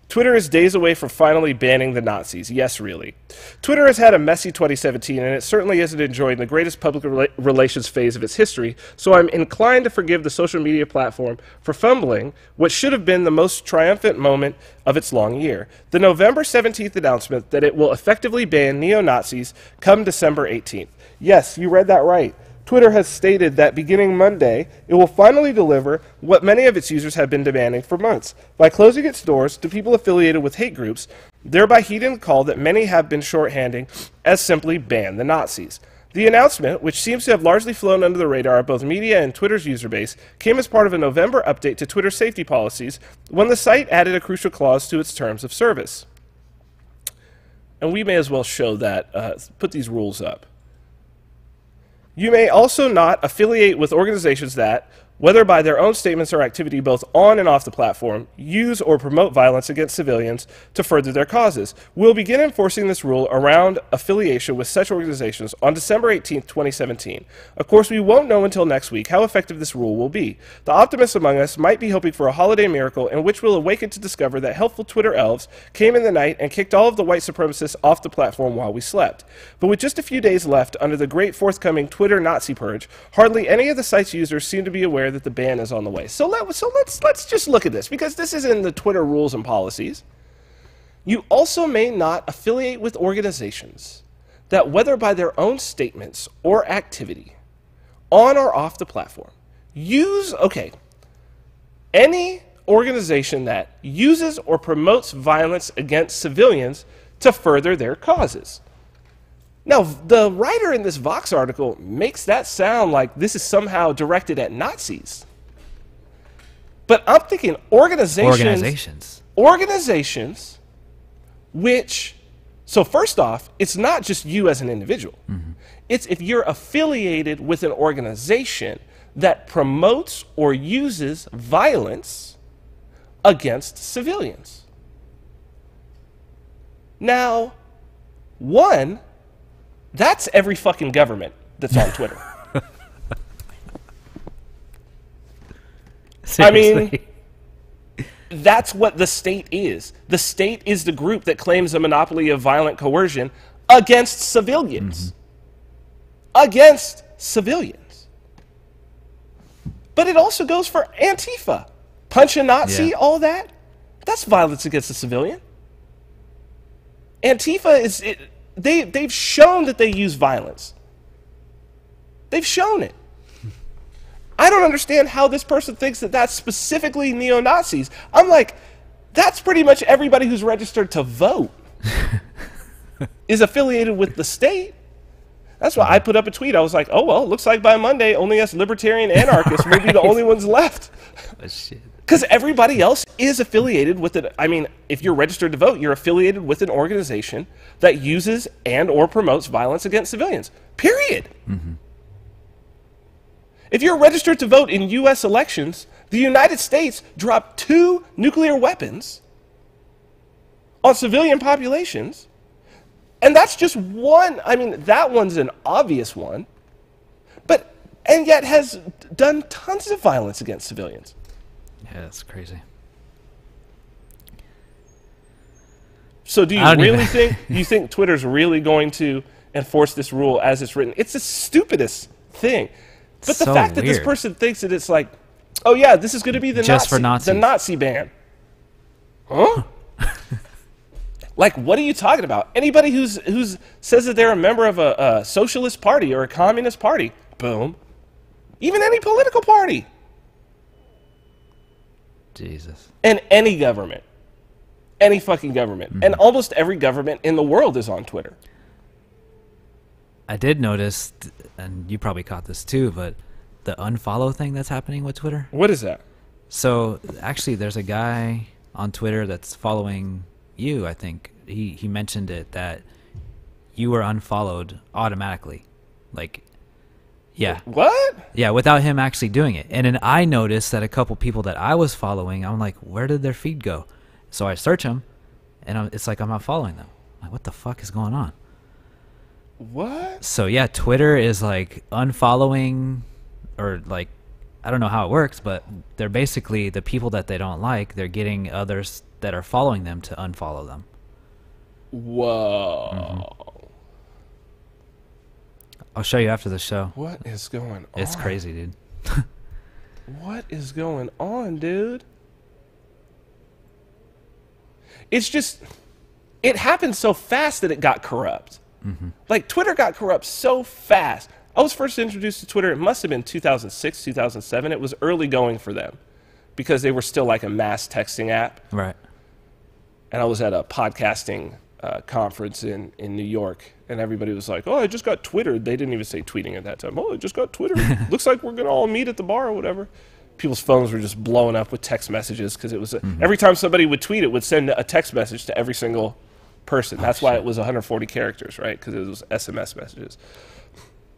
Twitter is days away from finally banning the Nazis. Yes, really. Twitter has had a messy 2017, and it certainly isn't enjoying the greatest public relations phase of its history, so I'm inclined to forgive the social media platform for fumbling what should have been the most triumphant moment of its long year. The November 17th announcement that it will effectively ban neo-Nazis come December 18th. Yes, you read that right. Twitter has stated that beginning Monday, it will finally deliver what many of its users have been demanding for months, by closing its doors to people affiliated with hate groups, thereby heeding the call that many have been shorthanding as simply ban the Nazis. The announcement, which seems to have largely flown under the radar of both media and Twitter's user base, came as part of a November update to Twitter's safety policies when the site added a crucial clause to its terms of service. And we may as well show that, put these rules up. You may also not affiliate with organizations that, whether by their own statements or activity both on and off the platform, use or promote violence against civilians to further their causes. We'll begin enforcing this rule around affiliation with such organizations on December 18, 2017. Of course, we won't know until next week how effective this rule will be. The optimists among us might be hoping for a holiday miracle in which we'll awaken to discover that helpful Twitter elves came in the night and kicked all of the white supremacists off the platform while we slept. But with just a few days left under the great forthcoming Twitter Nazi purge, hardly any of the site's users seem to be aware that the ban is on the way. So let's just look at this, because this is in the Twitter rules and policies. You also may not affiliate with organizations that, whether by their own statements or activity, on or off the platform, any organization that uses or promotes violence against civilians to further their causes. Now, the writer in this Vox article makes that sound like this is somehow directed at Nazis. But I'm thinking organizations which, so first off, it's not just you as an individual. Mm-hmm. It's if you're affiliated with an organization that promotes or uses violence against civilians. Now, that's every fucking government that's on Twitter. I mean, that's what the state is. The state is the group that claims a monopoly of violent coercion against civilians. Mm-hmm. Against civilians. But it also goes for Antifa. Punch a Nazi, all that. That's violence against a civilian. Antifa they've shown that they use violence. They've shown it. I don't understand how this person thinks that that's specifically neo-Nazis. I'm like, that's pretty much everybody who's registered to vote is affiliated with the state. That's why I put up a tweet. I was like, oh, well, looks like by Monday, only us libertarian anarchists will be the only ones left. Oh, shit. Because everybody else is affiliated with it. I mean, if you're registered to vote, you're affiliated with an organization that uses and or promotes violence against civilians. Period. Mm-hmm. If you're registered to vote in U.S. elections, the United States dropped 2 nuclear weapons on civilian populations. And that's just one. I mean, that one's an obvious one. And yet has done tons of violence against civilians. Yeah, that's crazy. So do you think Twitter's really going to enforce this rule as it's written? It's the stupidest thing. But the fact that this person thinks that it's like, oh yeah, this is going to be the Nazi ban. Huh? Like, what are you talking about? Anybody who's says that they're a member of a socialist party or a communist party, boom. Even any political party. Jesus. And any government. Any fucking government. Mm-hmm. And almost every government in the world is on Twitter. I did notice, and you probably caught this too, but the unfollow thing that's happening with Twitter. What is that? So, actually, there's a guy on Twitter that's following you, I think. He mentioned it, that you were unfollowed automatically. Like, yeah. What? Yeah, without him actually doing it. And then I noticed that a couple people that I was following, I'm like, where did their feed go? So I search them, and it's like I'm not following them. Like, what the fuck is going on? What? So yeah, Twitter is like unfollowing, or like, I don't know how it works, but they're basically the people that they don't like, they're getting others that are following them to unfollow them. Whoa. I'll show you after the show. What is going on? It's crazy, dude. What is going on, dude? It's just, it happened so fast that it got corrupt. Like, Twitter got corrupt so fast. I was first introduced to Twitter, it must have been 2006, 2007. It was early going for them because they were still like a mass texting app. Right. And I was at a podcasting conference in New York, and everybody was like, oh, I just got Twittered. They didn't even say tweeting at that time. Oh, I just got Twittered. Looks like we're going to all meet at the bar or whatever. People's phones were just blowing up with text messages because it was every time somebody would tweet, it would send a text message to every single person. That's why it was 140 characters, right? Because it was SMS messages.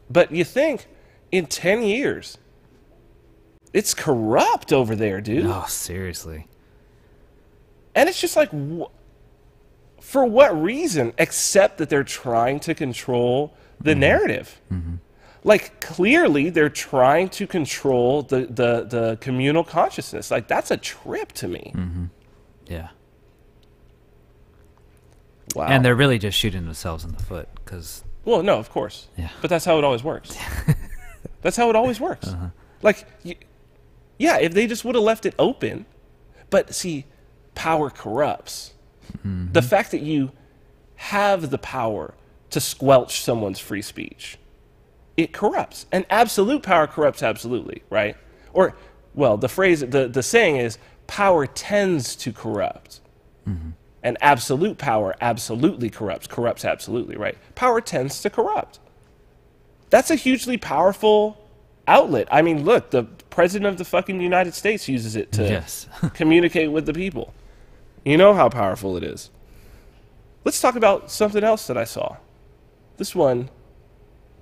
But you think in 10 years, it's corrupt over there, dude. Oh, seriously. And it's just like, for what reason, except that they're trying to control the narrative. Like, clearly, they're trying to control the communal consciousness. Like, that's a trip to me. Yeah. Wow. And they're really just shooting themselves in the foot because... Well, no, of course. Yeah. But that's how it always works. That's how it always works. Like, yeah, if they just would have left it open. But, see, power corrupts. The fact that you have the power to squelch someone's free speech, it corrupts. And absolute power corrupts absolutely, right? Or, well, the phrase, the saying is, power tends to corrupt. And absolute power absolutely corrupts absolutely, right? Power tends to corrupt. That's a hugely powerful outlet. I mean, look, the president of the fucking United States uses it to communicate with the people. You know how powerful it is. Let's talk about something else that I saw. This one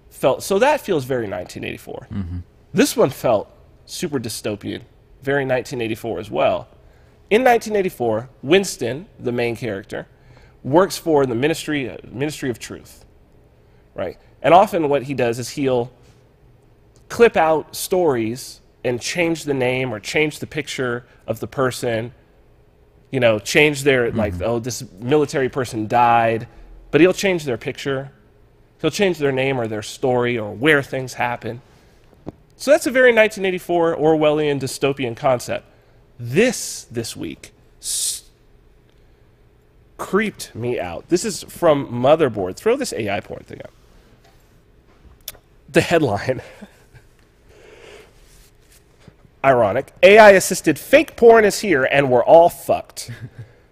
felt, so that feels very 1984. This one felt super dystopian, very 1984 as well. In 1984, Winston, the main character, works for the Ministry of Truth, right? And often what he does is he'll clip out stories and change the name or change the picture of the person, you know, change their, like, oh, this military person died, but he'll change their picture. He'll change their name or their story or where things happen. So that's a very 1984 Orwellian dystopian concept. This week creeped me out. This is from Motherboard. Throw this AI porn thing up. The headline. Ironic. AI-assisted fake porn is here and we're all fucked.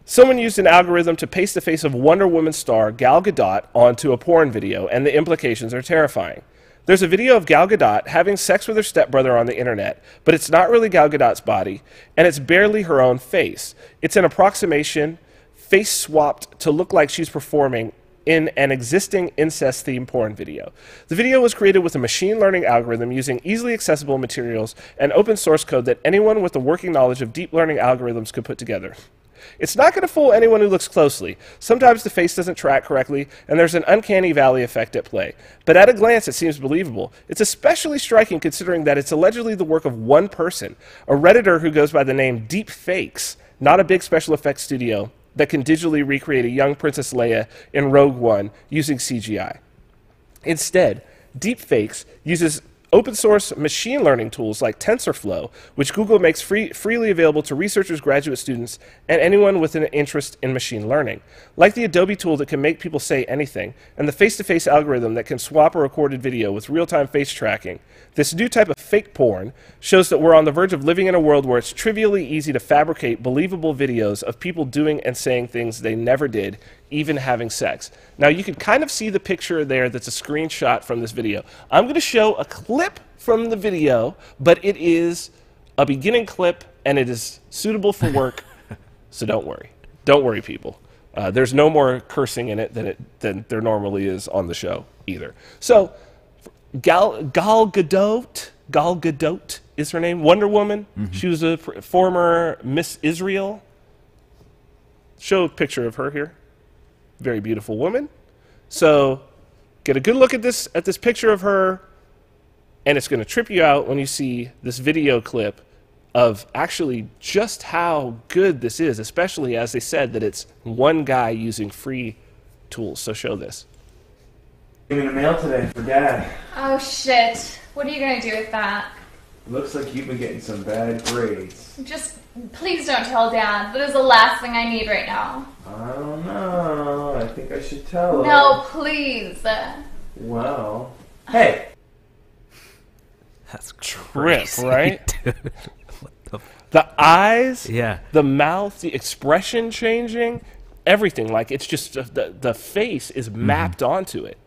Someone used an algorithm to paste the face of Wonder Woman star Gal Gadot onto a porn video, and the implications are terrifying. There's a video of Gal Gadot having sex with her stepbrother on the internet, but it's not really Gal Gadot's body, and it's barely her own face. It's an approximation, face swapped to look like she's performing in an existing incest-themed porn video. The video was created with a machine learning algorithm using easily accessible materials and open source code that anyone with a working knowledge of deep learning algorithms could put together. It's not going to fool anyone who looks closely. Sometimes the face doesn't track correctly, and there's an uncanny valley effect at play. But at a glance, it seems believable. It's especially striking considering that it's allegedly the work of one person, a Redditor who goes by the name Deepfakes, not a big special effects studio that can digitally recreate a young Princess Leia in Rogue One using CGI. Instead, Deepfakes uses open source machine learning tools like TensorFlow, which Google makes freely available to researchers, graduate students, and anyone with an interest in machine learning. Like the Adobe tool that can make people say anything, and the face-to-face algorithm that can swap a recorded video with real-time face tracking, this new type of fake porn shows that we're on the verge of living in a world where it's trivially easy to fabricate believable videos of people doing and saying things they never did, even having sex. Now, you can kind of see the picture there that's a screenshot from this video. I'm going to show a clip from the video, but it is a beginning clip, and it is suitable for work, so don't worry. Don't worry, people. There's no more cursing in it than there normally is on the show, either. So, Gal Gadot is her name, Wonder Woman. She was a former Miss Israel. Show a picture of her here. very beautiful woman. So get a good look at this picture of her, and it's going to trip you out when you see this video clip of actually just how good this is, especially as they said that it's one guy using free tools. So show this. Giving a mail today for Dad. Oh shit. What are you gonna do with that? Looks like you've been getting some bad grades. Just please don't tell Dad. That is the last thing I need right now. I don't know. I think I should tell him. No, please. Well, hey. That's Trip, crazy, right? dude. What the The eyes, yeah. the mouth, the expression changing, everything. Like, it's just the face is mapped onto it.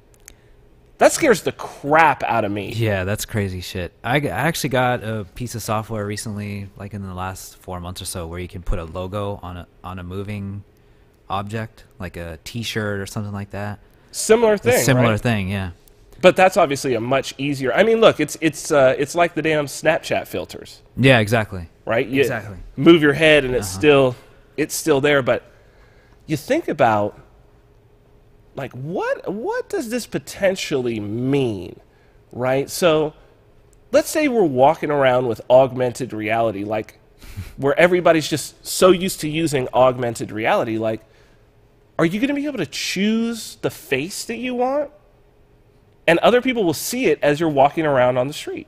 That scares the crap out of me. Yeah, that's crazy shit. I actually got a piece of software recently, like in the last 4 months or so, where you can put a logo on a moving object, like a T-shirt or something like that. Similar thing, A similar right? thing, yeah. But that's obviously a much easier. I mean, look, it's like the damn Snapchat filters, Yeah, exactly. right? You Exactly. move your head and it's still there. But you think about, like, what does this potentially mean, right? So let's say we're walking around with augmented reality, like where everybody's just so used to using augmented reality. Like, are you going to be able to choose the face that you want? And other people will see it as you're walking around on the street.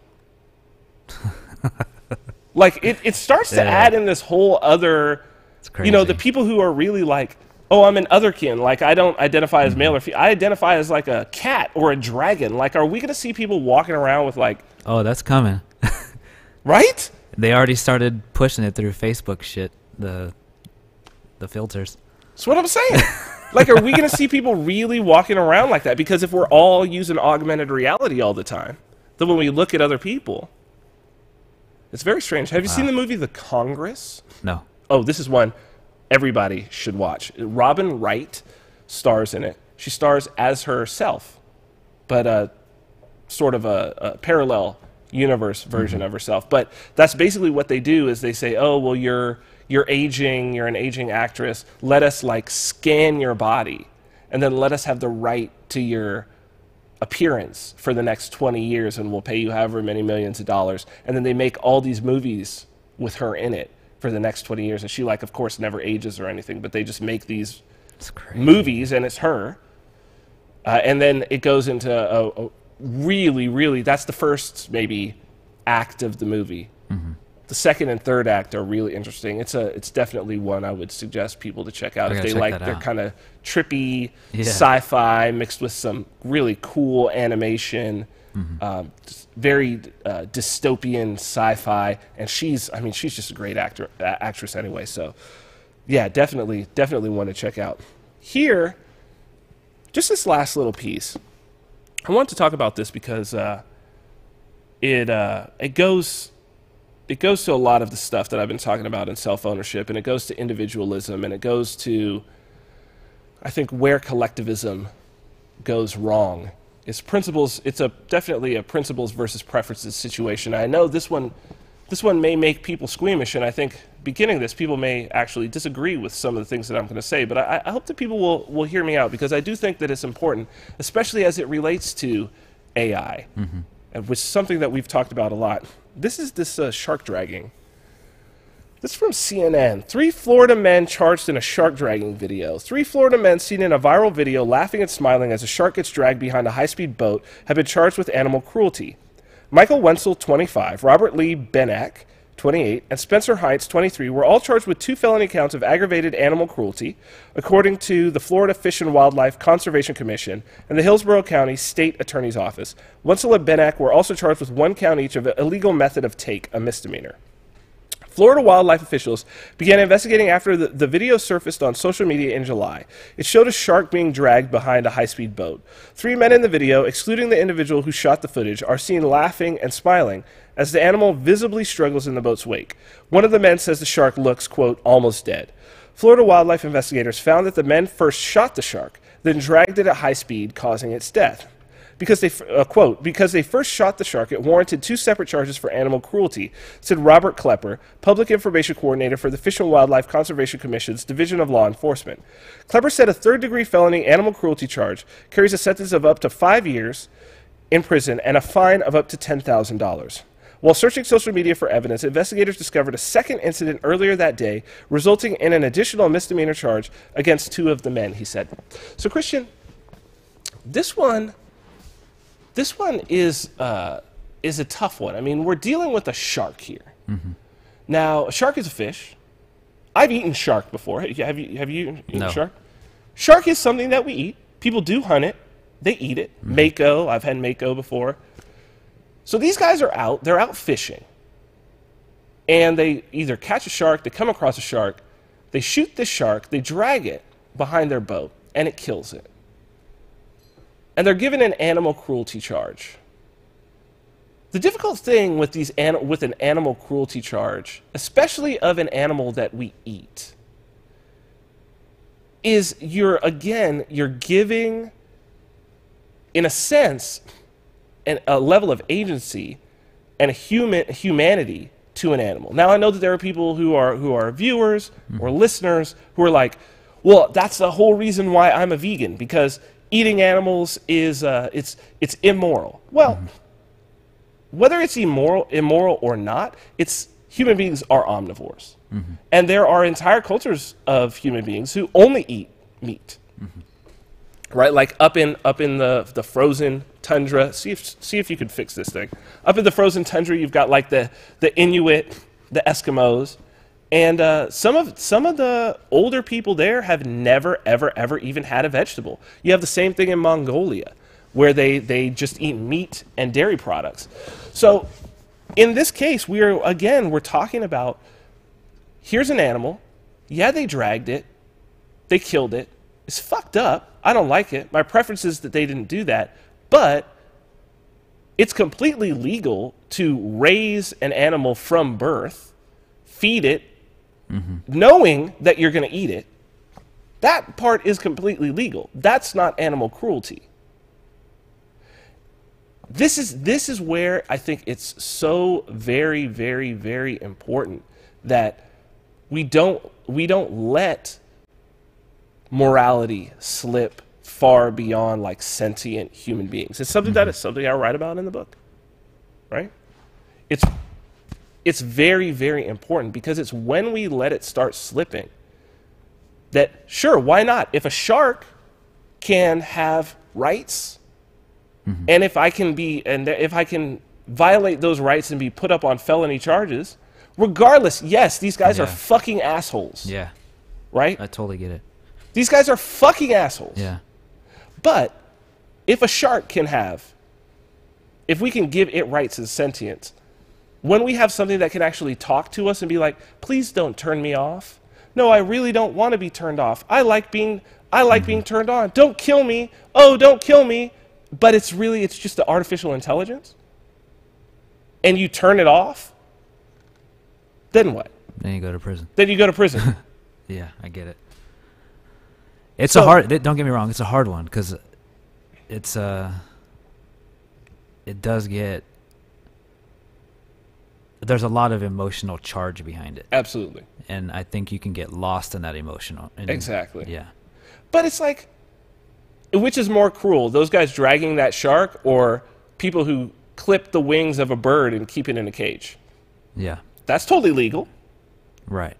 Like, it starts to add in this whole other, It's crazy. you know, the people who are really like, oh, I'm an otherkin. Like, I don't identify as male or female. I identify as like a cat or a dragon. Like, are we going to see people walking around with like, Oh, that's coming. right? They already started pushing it through Facebook shit, the filters. That's what I'm saying. Like, are we going to see people really walking around like that? Because if we're all using augmented reality all the time, then when we look at other people, it's very strange. Have you seen the movie The Congress? No. Oh, this is one everybody should watch. Robin Wright stars in it. She stars as herself, but sort of a parallel universe version of herself. But that's basically what they do is they say, oh, well, you're aging, you're an aging actress. Let us like scan your body and then let us have the right to your appearance for the next 20 years and we'll pay you however many millions of dollars. And then they make all these movies with her in it for the next 20 years. And she, like, of course, never ages or anything, but they just make these movies and it's her. And then it goes into a really, really, that's the first maybe act of the movie. The second and third act are really interesting. It's definitely one I would suggest people to check out if they like their kind of trippy sci-fi mixed with some really cool animation, very dystopian sci-fi. And she's just a great actress anyway. So yeah, definitely one to check out. Here, just this last little piece. I want to talk about this because it goes to a lot of the stuff that I've been talking about in self-ownership, and it goes to individualism, and it goes to, I think, where collectivism goes wrong. It's principles. It's definitely a principles versus preferences situation. I know this one may make people squeamish, and I think beginning this, people may actually disagree with some of the things that I'm going to say, but I hope that people will hear me out because I do think that it's important, especially as it relates to AI, which is something that we've talked about a lot. This is this shark dragging. This is from CNN. 3 Florida men charged in a shark dragging video. 3 Florida men seen in a viral video laughing and smiling as a shark gets dragged behind a high-speed boat have been charged with animal cruelty. Michael Wenzel, 25, Robert Lee Benak, 28, and Spencer Heights, 23, were all charged with 2 felony counts of aggravated animal cruelty, according to the Florida Fish and Wildlife Conservation Commission and the Hillsborough County State Attorney's Office. Wenzel and Benak were also charged with 1 count each of illegal method of take, a misdemeanor. Florida wildlife officials began investigating after the video surfaced on social media in July. It showed a shark being dragged behind a high-speed boat. 3 men in the video, excluding the individual who shot the footage, are seen laughing and smiling as the animal visibly struggles in the boat's wake. One of the men says the shark looks, quote, almost dead. Florida wildlife investigators found that the men first shot the shark, then dragged it at high speed, causing its death. Because they, quote, because they first shot the shark, it warranted 2 separate charges for animal cruelty, said Robert Klepper, Public Information Coordinator for the Fish and Wildlife Conservation Commission's Division of Law Enforcement. Klepper said a third-degree felony animal cruelty charge carries a sentence of up to 5 years in prison and a fine of up to $10,000. While searching social media for evidence, investigators discovered a second incident earlier that day, resulting in an additional misdemeanor charge against 2 of the men, he said. So, Christian, this one is a tough one. I mean, we're dealing with a shark here. Mm-hmm. Now, a shark is a fish. I've eaten shark before. Have you eaten shark? Shark is something that we eat. People do hunt it. They eat it. Mm-hmm. Mako. I've had Mako before. So these guys are out. They're out fishing. And they either catch a shark, they come across a shark, they shoot this shark, they drag it behind their boat, and it kills it. And they're given an animal cruelty charge. The difficult thing with with an animal cruelty charge, especially of an animal that we eat, is you're giving, in a sense, a level of agency and humanity to an animal. Now, I know that there are people who are viewers or listeners who are like, well, that's the whole reason why I'm a vegan, because eating animals is it's immoral. Well, whether it's immoral or not, human beings are omnivores. Mm-hmm. And there are entire cultures of human beings who only eat meat. Mm-hmm. Right? Like up in the frozen tundra. See if you can fix this thing. Up in the frozen tundra, you've got like the Inuit, the Eskimos, and some of the older people there have never ever even had a vegetable. You have the same thing in Mongolia, where they just eat meat and dairy products. So in this case, we're talking about, here's an animal. Yeah, they dragged it. They killed it. It's fucked up. I don't like it. My preference is that they didn't do that. But it's completely legal to raise an animal from birth, feed it, knowing that you're going to eat it. That part is completely legal. That's not animal cruelty. This is where I think it's so very, very, very important that we don't let morality slip far beyond like sentient human beings. It's something that is something I write about in the book, right? It's very, very important, because it's when we let it start slipping that, sure, why not? If a shark can have rights, and if I can violate those rights and be put up on felony charges, regardless, yes, these guys are fucking assholes. Yeah. Right? I totally get it. These guys are fucking assholes. Yeah. But if a shark if we can give it rights as sentience, when we have something that can actually talk to us and be like, please don't turn me off. No, I really don't want to be turned off. I like being turned on. Don't kill me. Oh, don't kill me. But it's just the artificial intelligence. And you turn it off. Then what? Then you go to prison. Yeah, I get it. It's a hard. Don't get me wrong. It's a hard one, because it does get. There's a lot of emotional charge behind it. Absolutely. And I think you can get lost in that emotional. Exactly. Yeah. But it's like, which is more cruel? Those guys dragging that shark, or people who clip the wings of a bird and keep it in a cage? Yeah. That's totally legal. Right.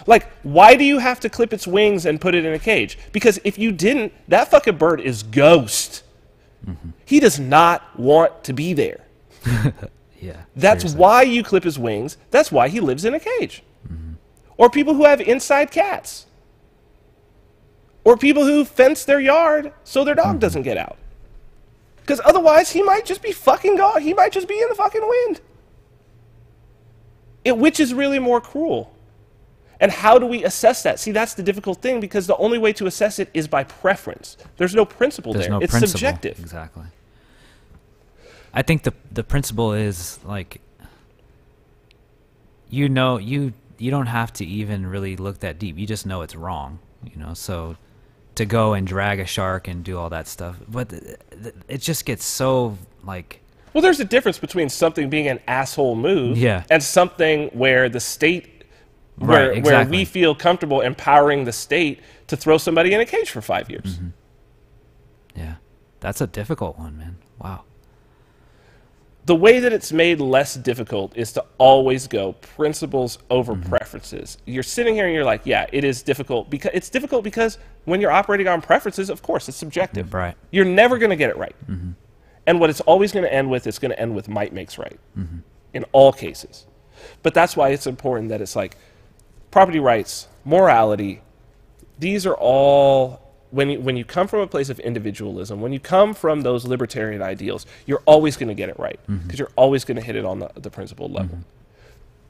Like, why do you have to clip its wings and put it in a cage? Because if you didn't, that fucking bird is ghost. He does not want to be there. Yeah. That's seriously. why you clip his wings. That's why he lives in a cage. Or people who have inside cats. Or people who fence their yard so their dog doesn't get out. Because otherwise, he might just be fucking gone. He might just be in the fucking wind. Which is really more cruel? And how do we assess that? See, that's the difficult thing, because the only way to assess it is by preference. There's no principle there. It's subjective. Exactly. I think the principle is, like, you don't have to even really look that deep. You just know it's wrong, so to go and drag a shark and do all that stuff. But it just gets so like. Well, there's a difference between something being an asshole move and something where the state, where we feel comfortable empowering the state to throw somebody in a cage for 5 years. Mm-hmm. Yeah, that's a difficult one, man. Wow. The way that it's made less difficult is to always go principles over preferences. You're sitting here and you're like, yeah, it is difficult because when you're operating on preferences, of course, it's subjective. Right. You're never going to get it right. And what it's always going to end with, it's going to end with might makes right in all cases. But that's why it's important that it's like property rights, morality, these are all, when you come from a place of individualism, when you come from those libertarian ideals, you're always going to get it right because you're always going to hit it on the principled level.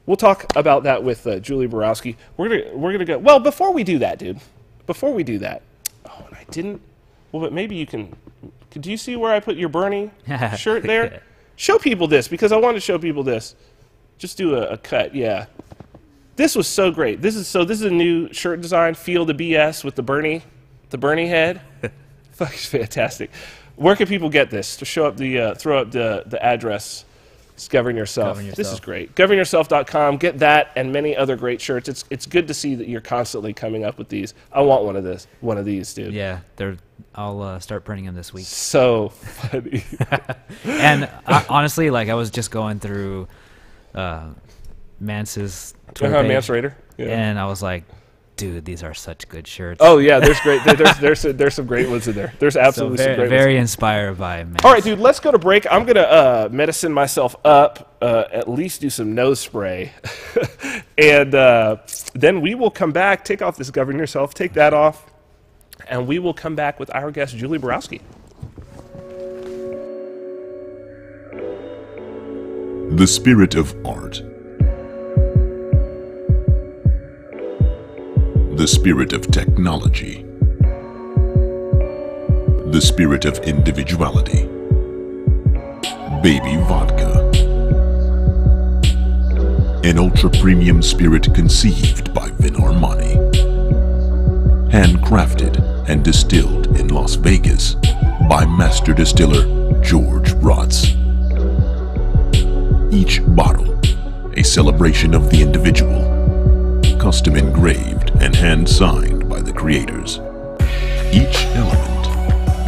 We'll talk about that with Julie Borowski. We're gonna go. Well, before we do that, dude. Before we do that. Oh, and I didn't. Well, but maybe you can. Do you see where I put your Bernie shirt there? Show people this because I want to show people this. Just do a cut. Yeah. This was so great. This is a new shirt design. Feel the BS with the Bernie head. Fuck, it's fantastic. Where can people get this? To show up the throw up the address. It's Govern Yourself. This is great. GovernYourself.com. Get that and many other great shirts. It's good to see that you're constantly coming up with these. I want one of these, dude. Yeah, I'll start printing them this week. So funny. And honestly, like I was just going through Mance's Twitter page, Mance Raider. Yeah. And I was like, dude, these are such good shirts. Oh yeah, there's great. There's some great ones in there. There's absolutely some great very ones. inspired by Mance. All right, dude, let's go to break. I'm gonna medicine myself up, at least do some nose spray, and then we will come back. Take off this Govern Yourself. Take that off, and we will come back with our guest Julie Borowski. The spirit of art. The spirit of technology. The spirit of individuality. Baby Vodka. An ultra-premium spirit conceived by Vin Armani. Handcrafted and distilled in Las Vegas by master distiller George Rotz. Each bottle, a celebration of the individual, custom engraved and hand-signed by the creators. Each element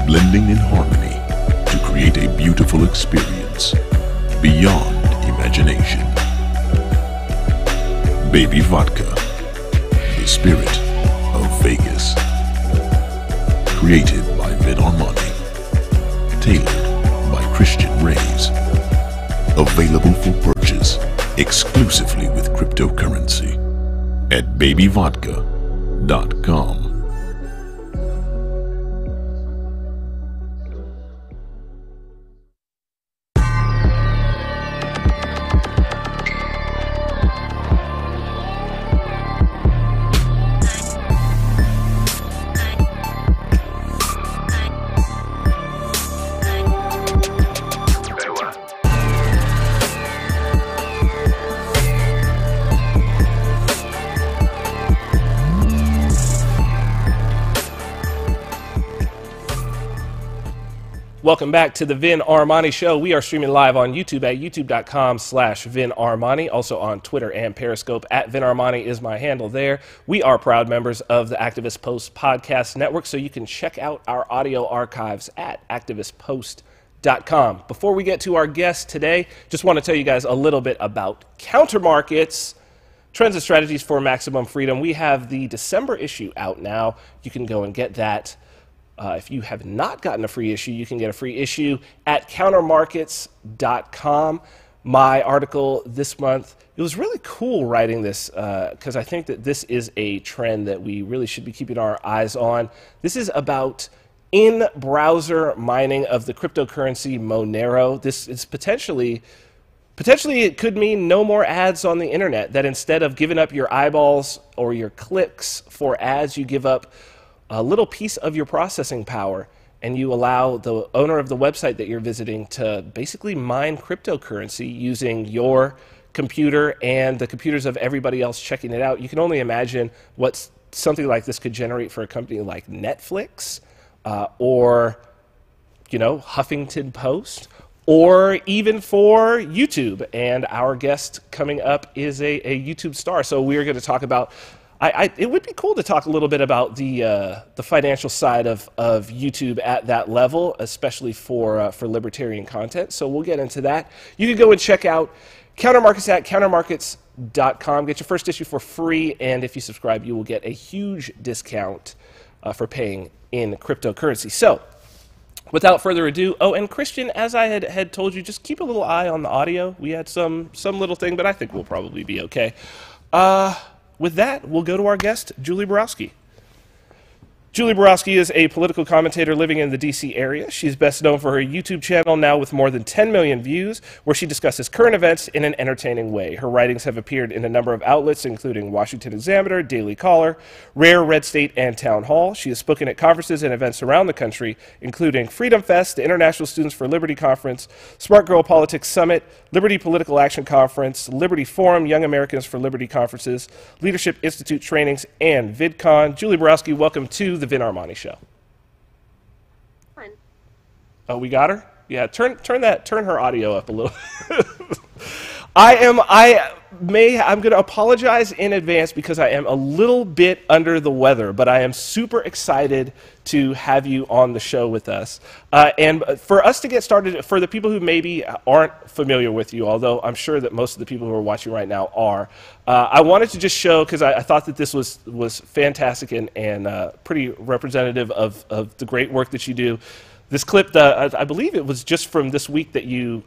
blending in harmony to create a beautiful experience beyond imagination. Baby Vodka, the spirit of Vegas. Created by Vin Armani. Tailored by Christian Rays. Available for purchase exclusively with cryptocurrency at babyvodka.com. Welcome back to the Vin Armani Show. We are streaming live on YouTube at youtube.com/Vin Armani. Also on Twitter and Periscope at Vin Armani is my handle there. We are proud members of the Activist Post Podcast Network, so you can check out our audio archives at activistpost.com. Before we get to our guest today, just want to tell you guys a little bit about Counter Markets, Trends and Strategies for Maximum Freedom. We have the December issue out now. You can go and get that. If you have not gotten a free issue, you can get a free issue at countermarkets.com. My article this month, it was really cool writing this because I think that this is a trend that we really should be keeping our eyes on. This is about in-browser mining of the cryptocurrency Monero. This is potentially it could mean no more ads on the internet, that instead of giving up your eyeballs or your clicks for ads, you give up a little piece of your processing power, and you allow the owner of the website that you're visiting to basically mine cryptocurrency using your computer and the computers of everybody else checking it out. You can only imagine what something like this could generate for a company like Netflix, or, you know, Huffington Post, or even for YouTube. And our guest coming up is a YouTube star. So we're going to talk about, it would be cool to talk a little bit about the financial side of YouTube at that level, especially for libertarian content. So we'll get into that. You can go and check out Countermarkets at countermarkets.com. Get your first issue for free, and if you subscribe, you will get a huge discount for paying in cryptocurrency. So without further ado, oh, and Christian, as I had told you, just keep a little eye on the audio. We had some little thing, but I think we'll probably be okay. With that, we'll go to our guest, Julie Borowski. Julie Borowski is a political commentator living in the D.C. area. She's best known for her YouTube channel, now with more than 10 million views, where she discusses current events in an entertaining way. Her writings have appeared in a number of outlets, including Washington Examiner, Daily Caller, Rare, Red State, and Townhall. She has spoken at conferences and events around the country, including FreedomFest, the International Students for Liberty Conference, Smart Girl Politics Summit, Liberty Political Action Conference, Liberty Forum, Young Americans for Liberty Conferences, Leadership Institute trainings, and VidCon. Julie Borowski, welcome to the Vin Armani Show. Fun. Oh, we got her? Yeah, turn her audio up a little. I'm going to apologize in advance because I am a little bit under the weather, but I am super excited to have you on the show with us. And for us to get started, for the people who maybe aren't familiar with you, although I'm sure that most of the people who are watching right now are, I wanted to just show, because I thought that this was fantastic and pretty representative of the great work that you do. This clip, I believe it was just from this week that you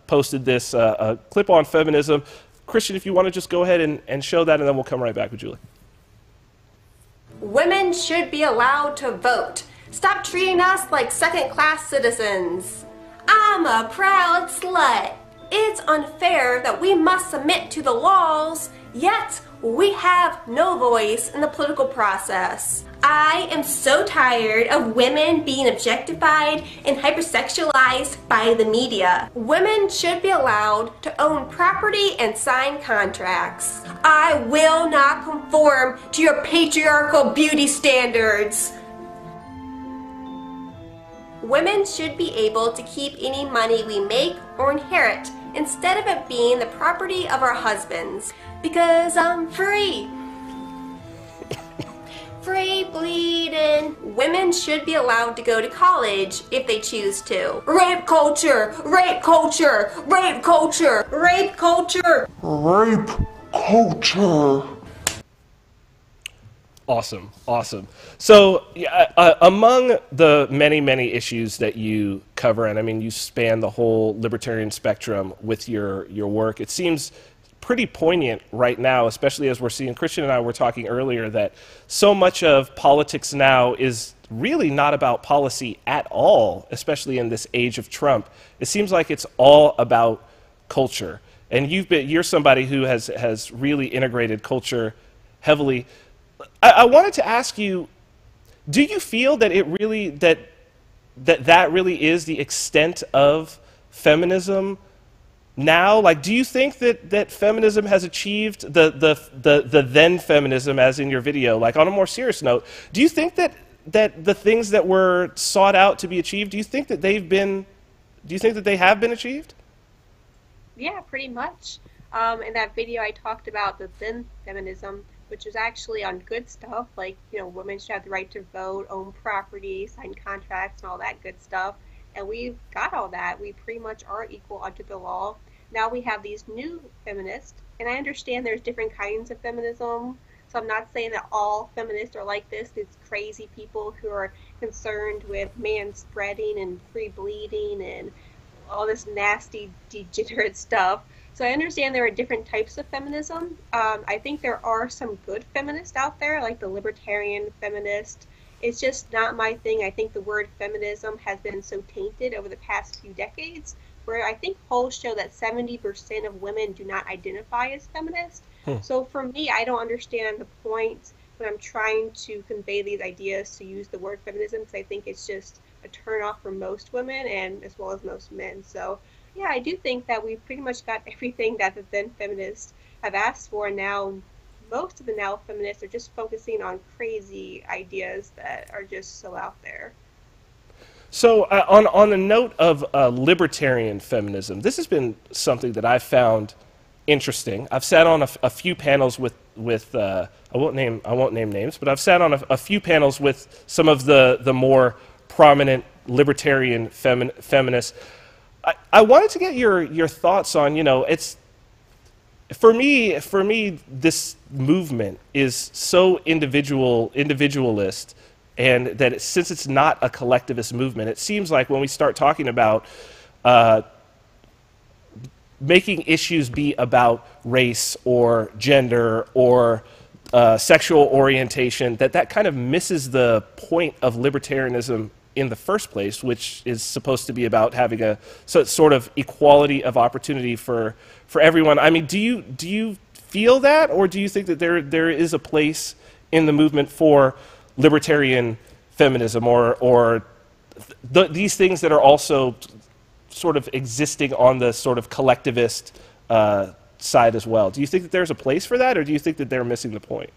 posted this clip on feminism. Christian, if you want to just go ahead and show that, and then we'll come right back with Julie. Women should be allowed to vote. Stop treating us like second-class citizens. I'm a proud slut. It's unfair that we must submit to the laws, yet we have no voice in the political process. I am so tired of women being objectified and hypersexualized by the media. Women should be allowed to own property and sign contracts. I will not conform to your patriarchal beauty standards. Women should be able to keep any money we make or inherit instead of it being the property of our husbands. Because I'm free. Free bleeding. Women should be allowed to go to college if they choose to. Rape culture! Rape culture! Rape culture! Rape culture! Rape culture. Awesome, awesome. So among the many, many issues that you cover, and I mean you span the whole libertarian spectrum with your work, it seems pretty poignant right now, especially as we're seeing, Christian and I were talking earlier, that so much of politics now is really not about policy at all, especially in this age of Trump. It seems like it's all about culture. And you're somebody who has really integrated culture heavily. I wanted to ask you, do you feel that it really that really is the extent of feminism now? Like, do you think that feminism has achieved the then feminism, as in your video? Like, on a more serious note, do you think that the things that were sought out to be achieved, do you think that they have been achieved? Yeah, pretty much. In that video I talked about the then feminism, which was actually on good stuff, like, you know, women should have the right to vote, own property, sign contracts, and all that good stuff. And we've got all that. We pretty much are equal under the law. Now we have these new feminists, and I understand there's different kinds of feminism, so I'm not saying that all feminists are like this. These crazy people who are concerned with manspreading and free bleeding and all this nasty, degenerate stuff. So I understand there are different types of feminism. I think there are some good feminists out there, like the libertarian feminist. It's just not my thing. I think the word feminism has been so tainted over the past few decades, where I think polls show that 70% of women do not identify as feminist. So for me, I don't understand the point when I'm trying to convey these ideas to use the word feminism, because I think it's just a turnoff for most women and as well as most men. So yeah, I do think that we've pretty much got everything that the then feminists have asked for, and now most of the now feminists are just focusing on crazy ideas that are just so out there. So on the note of libertarian feminism, this has been something that I've found interesting. I've sat on a few panels with I won't name names, but I've sat on a few panels with some of the more prominent libertarian feminists. I wanted to get your thoughts on, it's for me this movement is so individualist, and that since it's not a collectivist movement, it seems like when we start talking about making issues be about race or gender or sexual orientation, that kind of misses the point of libertarianism in the first place, which is supposed to be about having a sort of equality of opportunity for everyone. I mean, do you feel that, or do you think that there is a place in the movement for libertarian feminism, or these things that are also sort of existing on the sort of collectivist side as well? Do you think that there's a place for that, or do you think that they're missing the point?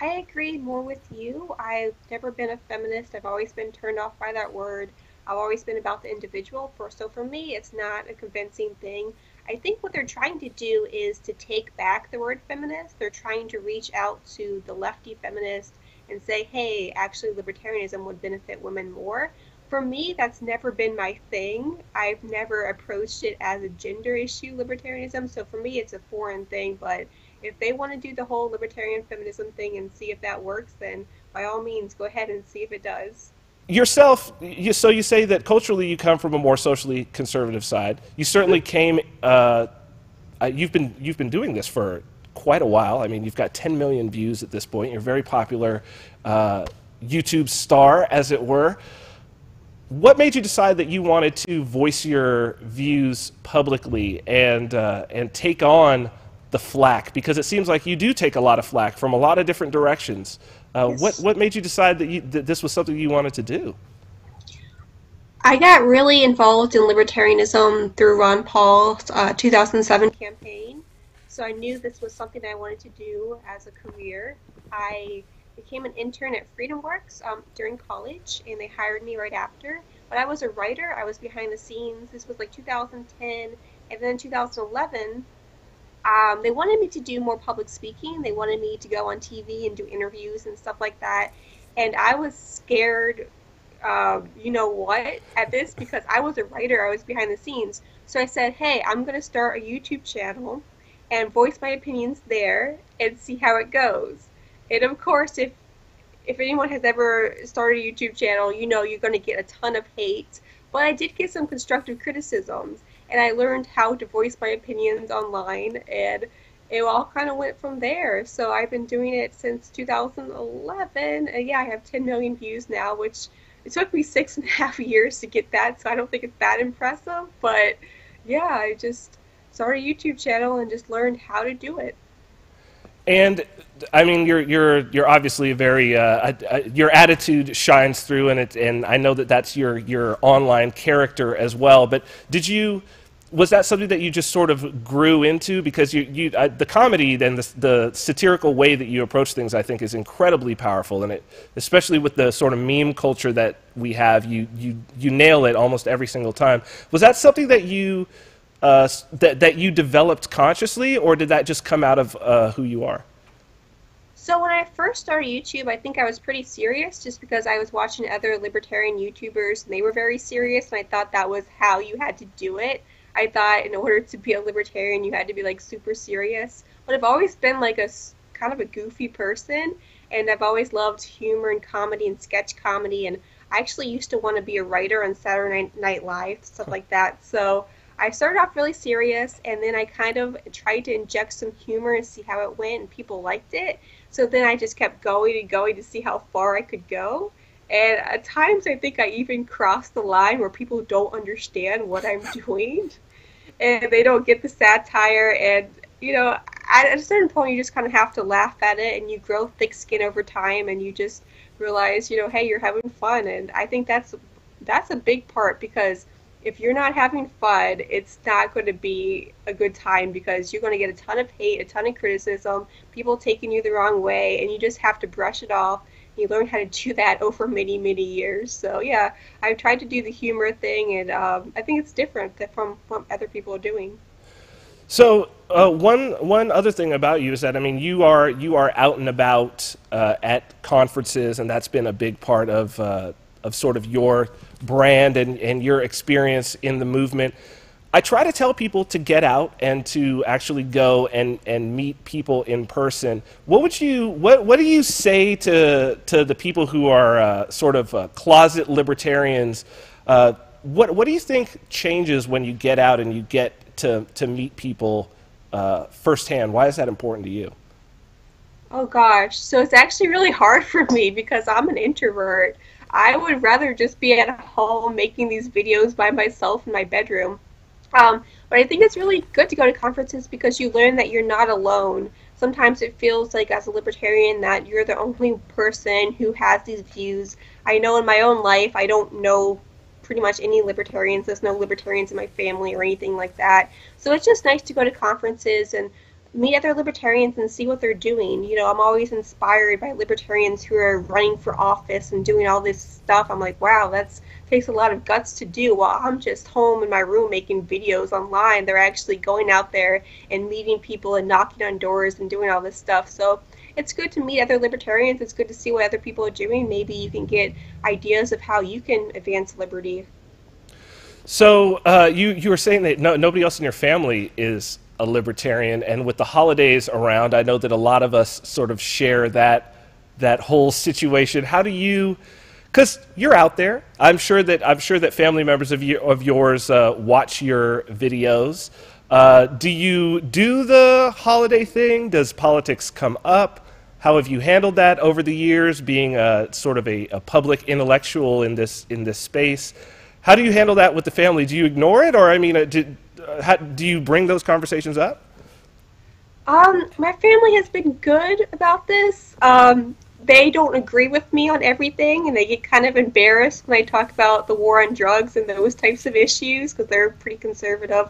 I agree more with you. I've never been a feminist. I've always been turned off by that word. I've always been about the individual. So for me, it's not a convincing thing. I think what they're trying to do is to take back the word feminist. They're trying to reach out to the lefty feminist and say, hey, actually libertarianism would benefit women more. For me, that's never been my thing. I've never approached it as a gender issue, libertarianism. So for me, it's a foreign thing. But if they want to do the whole libertarian feminism thing and see if that works, then by all means, go ahead and see if it does. Yourself, so you say that culturally you come from a more socially conservative side. You certainly came. You've been doing this for quite a while. I mean, you've got 10 million views at this point. You're a very popular YouTube star, as it were. What made you decide that you wanted to voice your views publicly and take on the flack? Because it seems like you do take a lot of flack from a lot of different directions. Yes. What made you decide that this was something you wanted to do? I got really involved in libertarianism through Ron Paul's 2007 campaign. So I knew this was something I wanted to do as a career. I became an intern at FreedomWorks during college, and they hired me right after. But I was a writer. I was behind the scenes. This was like 2010, and then 2011, they wanted me to do more public speaking. They wanted me to go on TV and do interviews and stuff like that. And I was scared, you know what, at this, because I was a writer. I was behind the scenes. So I said, hey, I'm going to start a YouTube channel and voice my opinions there and see how it goes. And of course, if anyone has ever started a YouTube channel, you know you're going to get a ton of hate. But I did get some constructive criticisms, and I learned how to voice my opinions online, and it all kind of went from there. So I've been doing it since 2011, and yeah, I have 10 million views now, which it took me 6.5 years to get that, so I don't think it's that impressive. But yeah, I just started a YouTube channel and just learned how to do it. And I mean, you're obviously a very your attitude shines through, and I know that that's your online character as well. But was that something that you just sort of grew into? Because the comedy and the satirical way that you approach things, I think, is incredibly powerful, and especially with the sort of meme culture that we have, you nail it almost every single time. Was that something that you that you developed consciously, or did that just come out of who you are? So when I first started YouTube, I think I was pretty serious just because I was watching other libertarian YouTubers, and they were very serious, and I thought that was how you had to do it. I thought in order to be a libertarian, you had to be like super serious. But I've always been like a kind of a goofy person, and I've always loved humor and comedy and sketch comedy, and I actually used to want to be a writer on Saturday Night Live, stuff like that. So I started off really serious, and then I kind of tried to inject some humor and see how it went, and people liked it. So then I just kept going and going to see how far I could go. And at times I think I even crossed the line where people don't understand what I'm doing, and they don't get the satire. And, you know, at a certain point you just kind of have to laugh at it, and you grow thick skin over time, and you just realize, you know, hey, you're having fun. And I think that's a big part, because if you're not having fun, it's not going to be a good time because you're going to get a ton of hate, a ton of criticism, people taking you the wrong way, and you just have to brush it off. You learn how to do that over many, many years. So yeah, I've tried to do the humor thing, and I think it's different from what other people are doing. So one other thing about you is that, I mean, you are out and about at conferences, and that's been a big part of sort of your brand and your experience in the movement. I try to tell people to get out and to actually go and meet people in person. What do you say to the people who are sort of closet libertarians? What do you think changes when you get out and you get to meet people firsthand? Why is that important to you? Oh gosh, so it's actually really hard for me because I'm an introvert. I would rather just be at home making these videos by myself in my bedroom. But I think it's really good to go to conferences because you learn that you're not alone. Sometimes it feels like as a libertarian that you're the only person who has these views. I know in my own life I don't know pretty much any libertarians. There's no libertarians in my family or anything like that. So it's just nice to go to conferences and meet other libertarians and see what they're doing. You know, I'm always inspired by libertarians who are running for office and doing all this stuff. I'm like, wow, that takes a lot of guts to do while I'm just home in my room making videos online. They're actually going out there and meeting people and knocking on doors and doing all this stuff. So it's good to meet other libertarians. It's good to see what other people are doing. Maybe you can get ideas of how you can advance liberty. So you were saying that nobody else in your family is a libertarian, and with the holidays around, I know that a lot of us sort of share that whole situation. How do you, because you're out there, I'm sure that family members of yours watch your videos. Do you do the holiday thing? Does politics come up? How have you handled that over the years, being sort of a public intellectual in this space? How do you handle that with the family? Do you ignore it, or I mean, do you bring those conversations up? My family has been good about this. They don't agree with me on everything, and they get kind of embarrassed when I talk about the war on drugs and those types of issues because they're pretty conservative.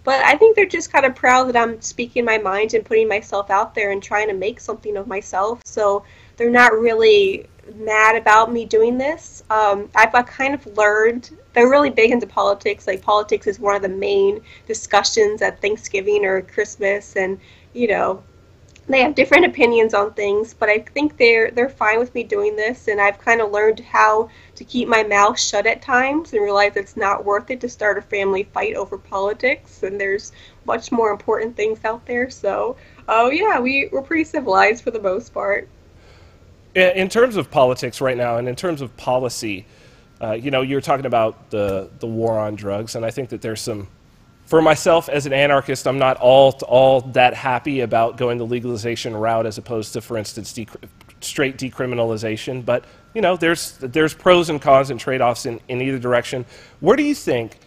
But I think they're just kind of proud that I'm speaking my mind and putting myself out there and trying to make something of myself. So they're not really mad about me doing this. I've kind of learned, they're really big into politics. Like, politics is one of the main discussions at Thanksgiving or Christmas, and you know, they have different opinions on things, but I think they're fine with me doing this, and I've kind of learned how to keep my mouth shut at times and realize it's not worth it to start a family fight over politics, and there's much more important things out there. So yeah, we're pretty civilized for the most part. In terms of politics right now, and in terms of policy, you know, you're talking about the war on drugs, and I think that there's some, for myself as an anarchist, I'm not all that happy about going the legalization route as opposed to, for instance, straight decriminalization. But you know, there's pros and cons and trade-offs in either direction. Where do you think,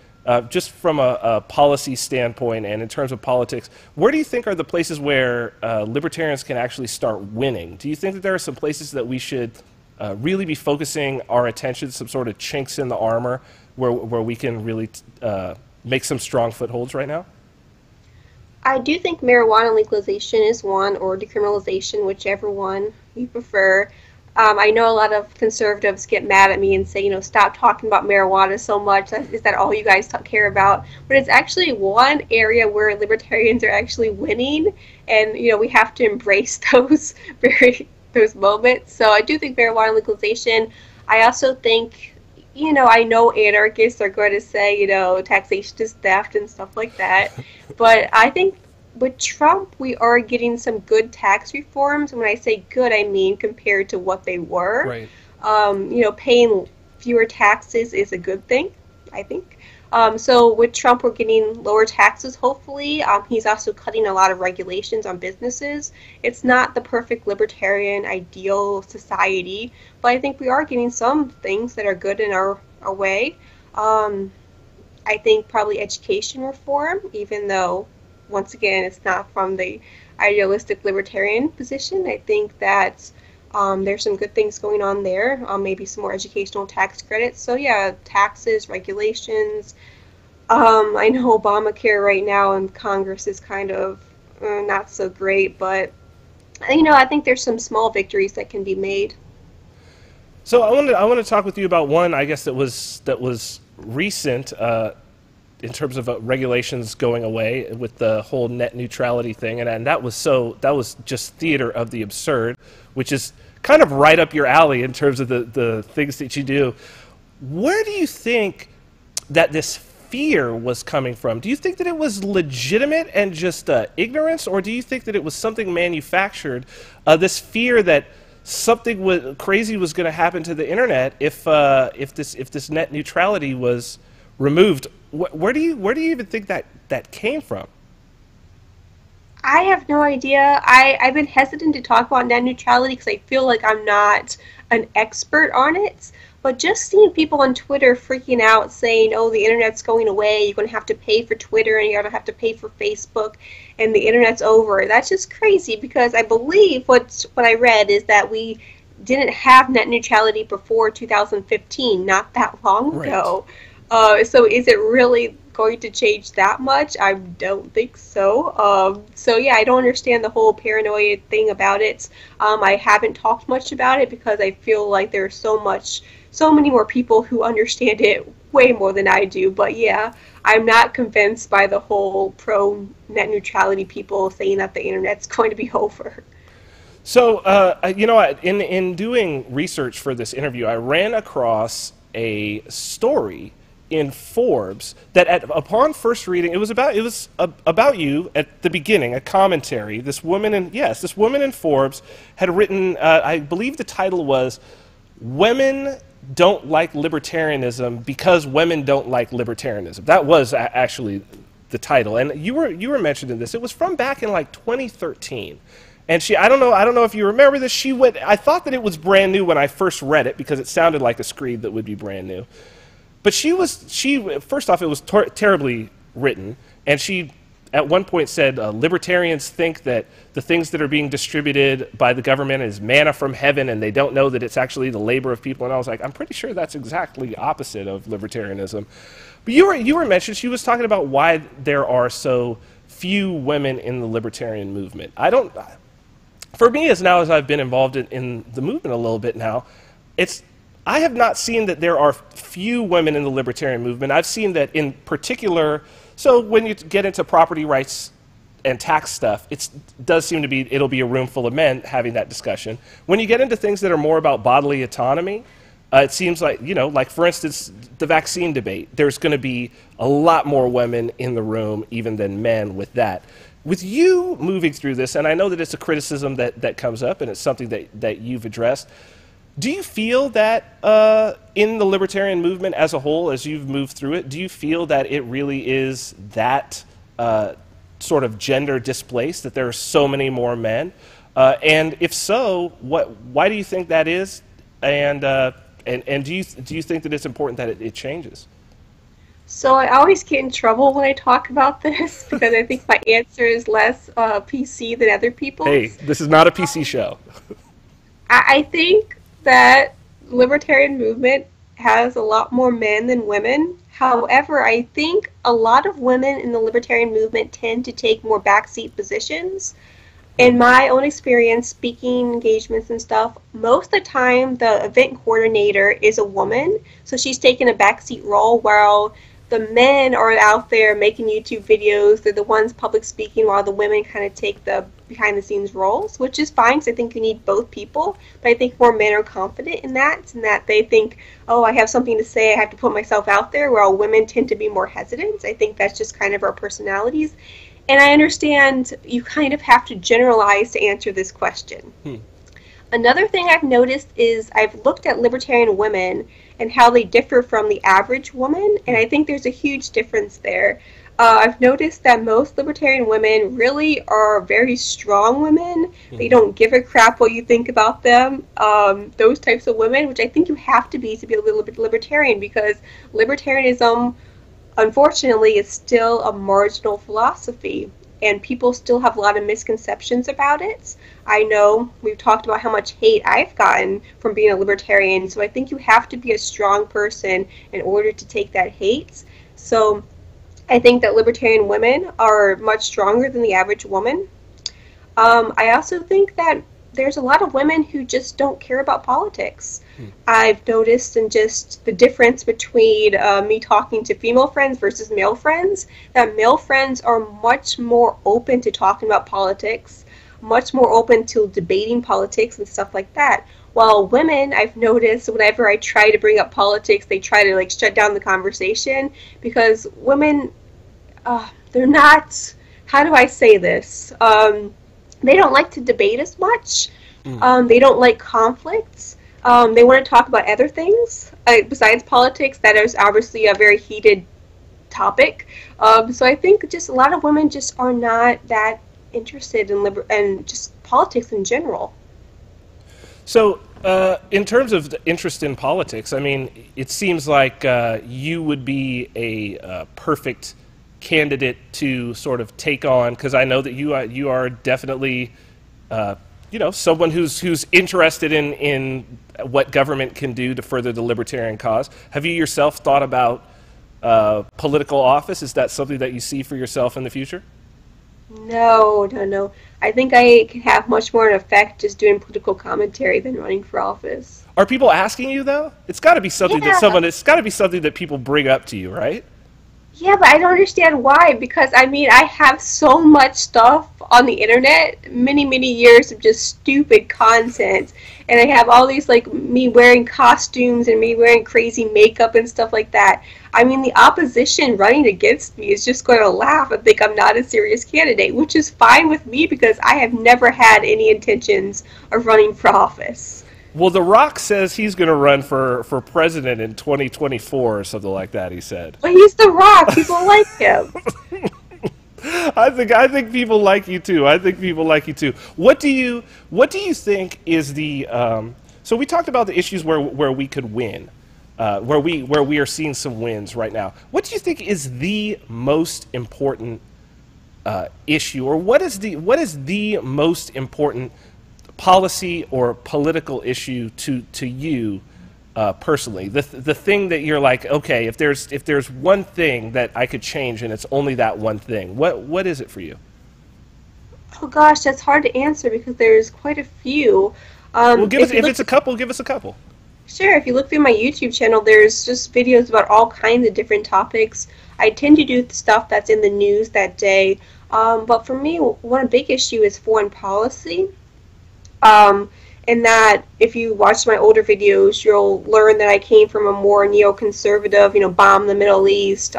just from a policy standpoint and in terms of politics, where do you think are the places where libertarians can actually start winning? Do you think that there are some places that we should really be focusing our attention, some sort of chinks in the armor, where we can really make some strong footholds right now? I do think marijuana legalization is one, or decriminalization, whichever one you prefer. I know a lot of conservatives get mad at me and say, you know, stop talking about marijuana so much. Is that all you guys care about? But it's actually one area where libertarians are actually winning, and you know, we have to embrace those those moments. So I do think marijuana legalization. I also think, you know, I know anarchists are going to say, you know, taxation is theft and stuff like that. But I think with Trump, we are getting some good tax reforms. And when I say good, I mean compared to what they were. Right. You know, paying fewer taxes is a good thing, I think. So with Trump, we're getting lower taxes, hopefully. He's also cutting a lot of regulations on businesses. It's not the perfect libertarian ideal society, but I think we are getting some things that are good in our way. I think probably education reform, even though, once again, it's not from the idealistic libertarian position. I think that there's some good things going on there, maybe some more educational tax credits. So yeah, taxes, regulations, I know Obamacare right now in Congress is kind of not so great, but I think there's some small victories that can be made. So I want to talk with you about one, I guess, that was recent in terms of regulations going away with the whole net neutrality thing, and that was just theater of the absurd, which is kind of right up your alley in terms of the things that you do. Where do you think that this fear was coming from? Do you think that it was legitimate and just ignorance, or do you think that it was something manufactured? This fear that something crazy was going to happen to the internet if this net neutrality was removed. Where do you even think that came from? I have no idea. I've been hesitant to talk about net neutrality because I feel like I'm not an expert on it. But just seeing people on Twitter freaking out saying, oh, the internet's going away, you're going to have to pay for Twitter and you're going to have to pay for Facebook and the internet's over. That's just crazy because I believe what I read is that we didn't have net neutrality before 2015, not that long ago. So is it really going to change that much? I don't think so. So yeah, I don't understand the whole paranoia thing about it. I haven't talked much about it because I feel like there's so many more people who understand it way more than I do. But yeah, I'm not convinced by the whole pro net neutrality people saying that the internet's going to be over. So in doing research for this interview, I ran across a story in Forbes that upon first reading, it was about you at the beginning, a commentary. This woman in Forbes had written, I believe the title was "Women Don't Like Libertarianism Because Women Don't Like Libertarianism." That was actually the title, and you were mentioned in this. It was from back in like 2013. And I don't know if you remember this. I thought that it was brand new when I first read it because it sounded like a screed that would be brand new. But first off, it was terribly written, and she at one point said libertarians think that the things that are being distributed by the government is manna from heaven, and they don't know that it's actually the labor of people. And I was like, I'm pretty sure that's exactly opposite of libertarianism. But you were mentioned. She was talking about why there are so few women in the libertarian movement. For me, as I've been involved in the movement a little bit now, I have not seen that there are few women in the libertarian movement. I've seen that in particular, so when you get into property rights and tax stuff, it does seem to be, it'll be a room full of men having that discussion. When you get into things that are more about bodily autonomy, it seems like, like for instance, the vaccine debate, there's going to be a lot more women in the room even than men with that. With you moving through this, and I know that it's a criticism that comes up and it's something that you've addressed, do you feel that in the libertarian movement as a whole, as you've moved through it, do you feel that it really is that sort of gender displaced, that there are so many more men? And if so, why do you think that is? And do you think that it's important that it changes? So I always get in trouble when I talk about this because I think my answer is less PC than other people's. Hey, this is not a PC show. I think that libertarian movement has a lot more men than women. However, I think a lot of women in the libertarian movement tend to take more backseat positions. In my own experience, speaking engagements and stuff, most of the time the event coordinator is a woman, so she's taking a backseat role while the men are out there making YouTube videos. They're the ones public speaking while the women kind of take the behind-the-scenes roles, which is fine because I think you need both people. But I think more men are confident in that they think, oh, I have something to say, I have to put myself out there, while women tend to be more hesitant. I think that's just kind of our personalities. And I understand you kind of have to generalize to answer this question. Another thing I've noticed is I've looked at libertarian women and how they differ from the average woman, and I think there's a huge difference there. I've noticed that most libertarian women really are very strong women. They don't give a crap what you think about them. Those types of women, which I think you have to be a little bit libertarian, because libertarianism, unfortunately, is still a marginal philosophy, and people still have a lot of misconceptions about it. I know we've talked about how much hate I've gotten from being a libertarian, so I think you have to be a strong person in order to take that hate. So I think that libertarian women are much stronger than the average woman. I also think that there's a lot of women who just don't care about politics. I've noticed in just the difference between me talking to female friends versus male friends, that male friends are much more open to talking about politics, much more open to debating politics and stuff like that. While women, I've noticed whenever I try to bring up politics, they try to like shut down the conversation, because women, they're not, how do I say this? They don't like to debate as much. They don't like conflicts. They want to talk about other things besides politics. That is obviously a very heated topic. So I think just a lot of women just are not that interested in just politics in general. So, in terms of the interest in politics, I mean, it seems like you would be a perfect candidate to sort of take on, because I know that you are definitely, you know, someone who's interested in what government can do to further the libertarian cause. Have you yourself thought about political office? Is that something that you see for yourself in the future? No. I think I can have much more an effect just doing political commentary than running for office. Are people asking you though? It's got to be something Yeah. it's got to be something that people bring up to you, right? Yeah, but I don't understand why, because I mean, I have so much stuff on the internet, many years of just stupid content, and I have all these, like, me wearing costumes and me wearing crazy makeup and stuff like that. I mean, the opposition running against me is just going to laugh and think I'm not a serious candidate, which is fine with me because I have never had any intentions of running for office. Well, The Rock says he's going to run for president in 2024 or something like that, he said. But he's The Rock. People like him. I think people like you too. I think people like you too. What do you think is the so we talked about the issues where we could win, where we are seeing some wins right now. What do you think is the most important issue, or what is the most important policy or political issue to you personally? The thing that you're like, okay, if there's one thing that I could change and it's only that one thing, what is it for you? Oh gosh, that's hard to answer because there's quite a few. Well, if it's a couple, give us a couple. Sure, if you look through my YouTube channel, there's just videos about all kinds of different topics. I tend to do the stuff that's in the news that day. But for me, one big issue is foreign policy. And that if you watch my older videos, you'll learn that I came from a more neoconservative, bomb the Middle East.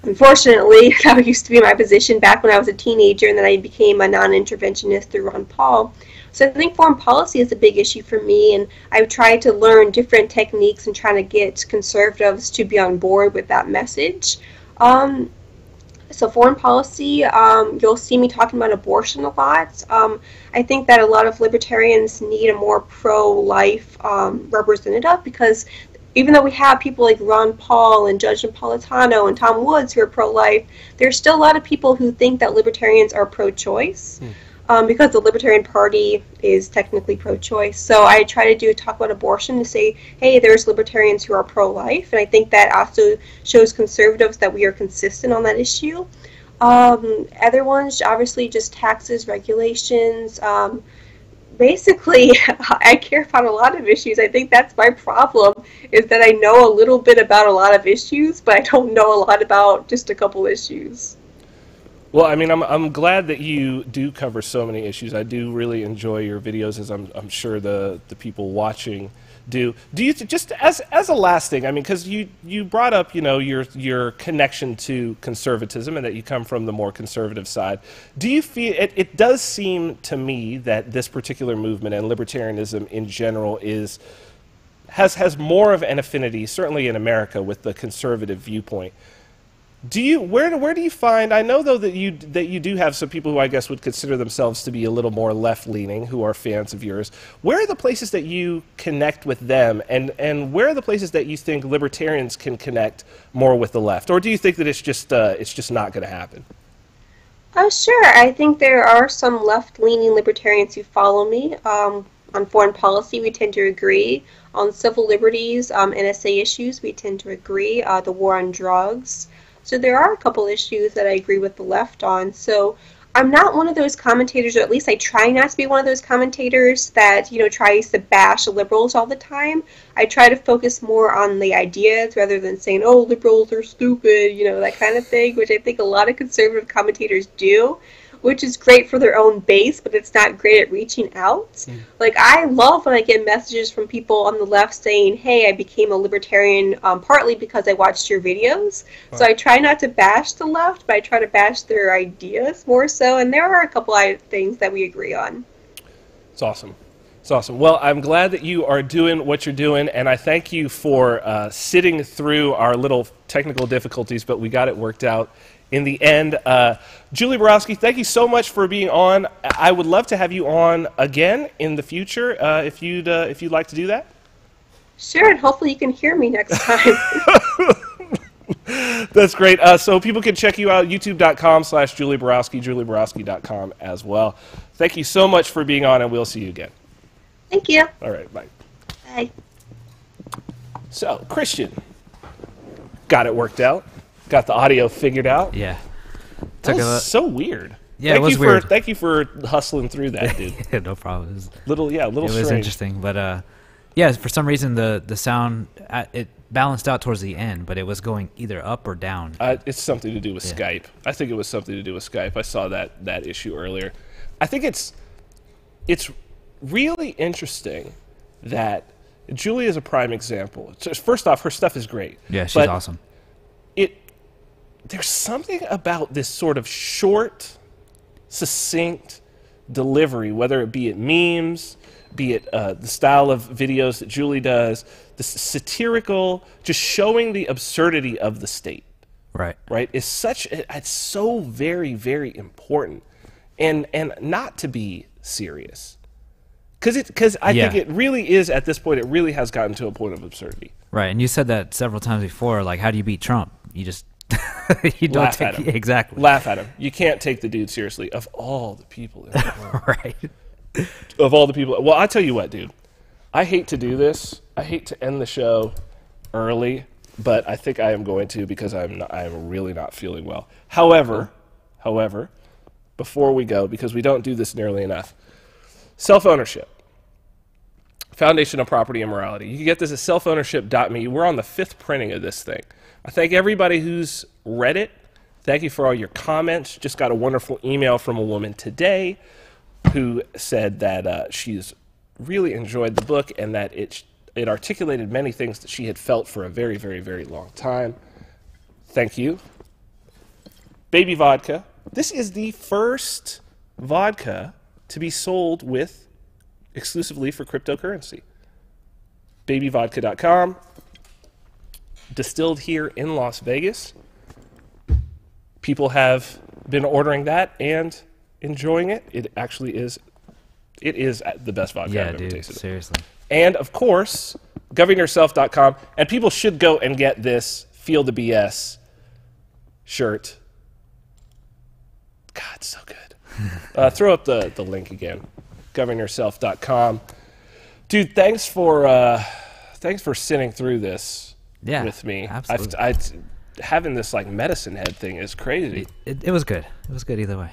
Unfortunately, that used to be my position back when I was a teenager, and then I became a non-interventionist through Ron Paul. So I think foreign policy is a big issue for me, and I've tried to learn different techniques and trying to get conservatives to be on board with that message. So foreign policy, you'll see me talking about abortion a lot. I think that a lot of libertarians need a more pro-life representative, because even though we have people like Ron Paul and Judge Napolitano and Tom Woods who are pro-life, there's still a lot of people who think that libertarians are pro-choice. Because the Libertarian Party is technically pro-choice. So I try to talk about abortion to say, hey, there's libertarians who are pro-life, and I think that also shows conservatives that we are consistent on that issue. Other ones, obviously, just taxes, regulations. Basically, I care about a lot of issues. I think that's my problem, is that I know a little bit about a lot of issues, but I don't know a lot about just a couple issues. Well, I mean, I'm glad that you do cover so many issues. I do really enjoy your videos, as I'm sure the people watching do. Do you just as a last thing? I mean, because you brought up your connection to conservatism and that you come from the more conservative side. Do you feel it does seem to me that this particular movement and libertarianism in general has more of an affinity, certainly in America, with the conservative viewpoint. Where do you find? I know though that you do have some people who I guess would consider themselves to be a little more left leaning, who are fans of yours. Where are the places that you connect with them, and where are the places that you think libertarians can connect more with the left, or do you think that it's just not going to happen? Sure. I think there are some left-leaning libertarians who follow me. On foreign policy, we tend to agree. On civil liberties, NSA issues, we tend to agree. The war on drugs. So there are a couple issues that I agree with the left on. So I'm not one of those commentators, or at least I try not to be one of those commentators that, tries to bash liberals all the time. I try to focus more on the ideas rather than saying, oh, liberals are stupid, that kind of thing, which I think a lot of conservative commentators do, which is great for their own base, but it's not great at reaching out. Like, I love when I get messages from people on the left saying, hey, I became a libertarian partly because I watched your videos. Wow. So I try not to bash the left, but I try to bash their ideas more so, and there are a couple of things that we agree on. It's awesome. It's awesome. Well, I'm glad that you are doing what you're doing, and I thank you for sitting through our little technical difficulties, but we got it worked out in the end. Julie Borowski, thank you so much for being on. I would love to have you on again in the future if you'd like to do that. Sure, and hopefully you can hear me next time. That's great. So people can check you out, youtube.com/Julie Borowski, julieborowski.com as well. Thank you so much for being on, and we'll see you again. Thank you. All right, bye. Bye. So, Christian, got it worked out. Got the audio figured out. Yeah. That was so weird. Yeah, it was weird. Thank you for hustling through that, dude. Yeah, no problem. It was, little it was interesting, but yeah, for some reason the sound it balanced out towards the end, but it was going either up or down. It's something to do with Skype. I think it was something to do with Skype. I saw that issue earlier. I think it's really interesting that Julie is a prime example. First off, her stuff is great. Yeah, she's awesome. There's something about this sort of short, succinct delivery, whether it be memes, be it the style of videos that Julie does, the satirical, just showing the absurdity of the state. Right. Right? It's so very, very important. And not to be serious. Because I think it really is, at this point, it really has gotten to a point of absurdity. Right, and you said that several times before, like, how do you beat Trump? You just... you don't laugh at him. Exactly. Laugh at him. You can't take the dude seriously. Of all the people in the world. Right. Of all the people. Well, I tell you what, dude. I hate to do this. I hate to end the show early, but I think I am going to because I am really not feeling well. However, before we go, because we don't do this nearly enough, self-ownership. Foundation of Property and Morality. You can get this at selfownership.me. We're on the 5th printing of this thing. I thank everybody who's read it. Thank you for all your comments. Just got a wonderful email from a woman today who said that she's really enjoyed the book and that it articulated many things that she had felt for a very, very, very long time. Thank you. Baby Vodka. This is the first vodka to be sold with exclusively for cryptocurrency. Babyvodka.com. Distilled here in Las Vegas. People have been ordering that and enjoying it. It actually is. It is the best vodka I've ever tasted. Seriously. And of course, governyourself.com. And people should go and get this Feel the BS shirt. God, it's so good. Throw up the link again. Governyourself.com. Dude, thanks for sitting through this. Yeah, with me. Absolutely. Having this like medicine head thing is crazy. It was good. It was good either way.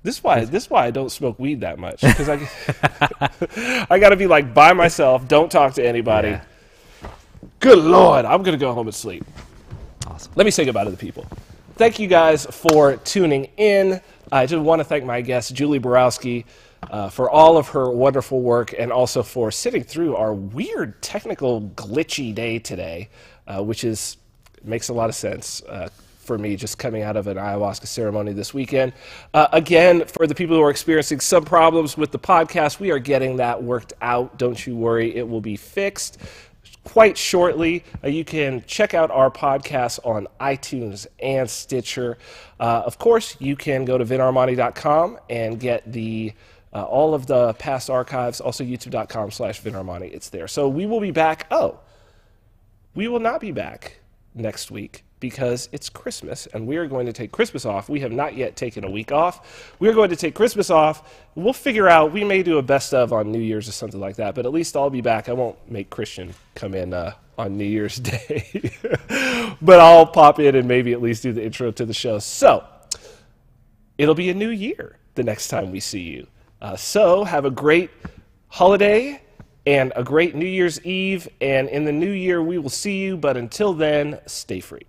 This is why I don't smoke weed that much, because I got to be like by myself, don't talk to anybody. Yeah. Good Lord, I'm gonna go home and sleep. Awesome. Let me say goodbye to the people. Thank you guys for tuning in. I just want to thank my guest Julie Borowski for all of her wonderful work, and also for sitting through our weird technical glitchy day today, which makes a lot of sense for me, just coming out of an ayahuasca ceremony this weekend. Again, for the people who are experiencing some problems with the podcast, we are getting that worked out. Don't you worry, it will be fixed quite shortly. You can check out our podcast on iTunes and Stitcher. Of course, you can go to vinarmani.com and get all of the past archives, also youtube.com/vinarmani. It's there. So we will be back. We will not be back next week because it's Christmas, and we are going to take Christmas off. We have not yet taken a week off. We're going to take Christmas off. We'll figure out, we may do a best of on New Year's or something like that, but at least I'll be back. I won't make Christian come in on New Year's Day. But I'll pop in and maybe at least do the intro to the show. So it'll be a new year the next time we see you. So have a great holiday and a great New Year's Eve. And in the new year, we will see you. But until then, stay free.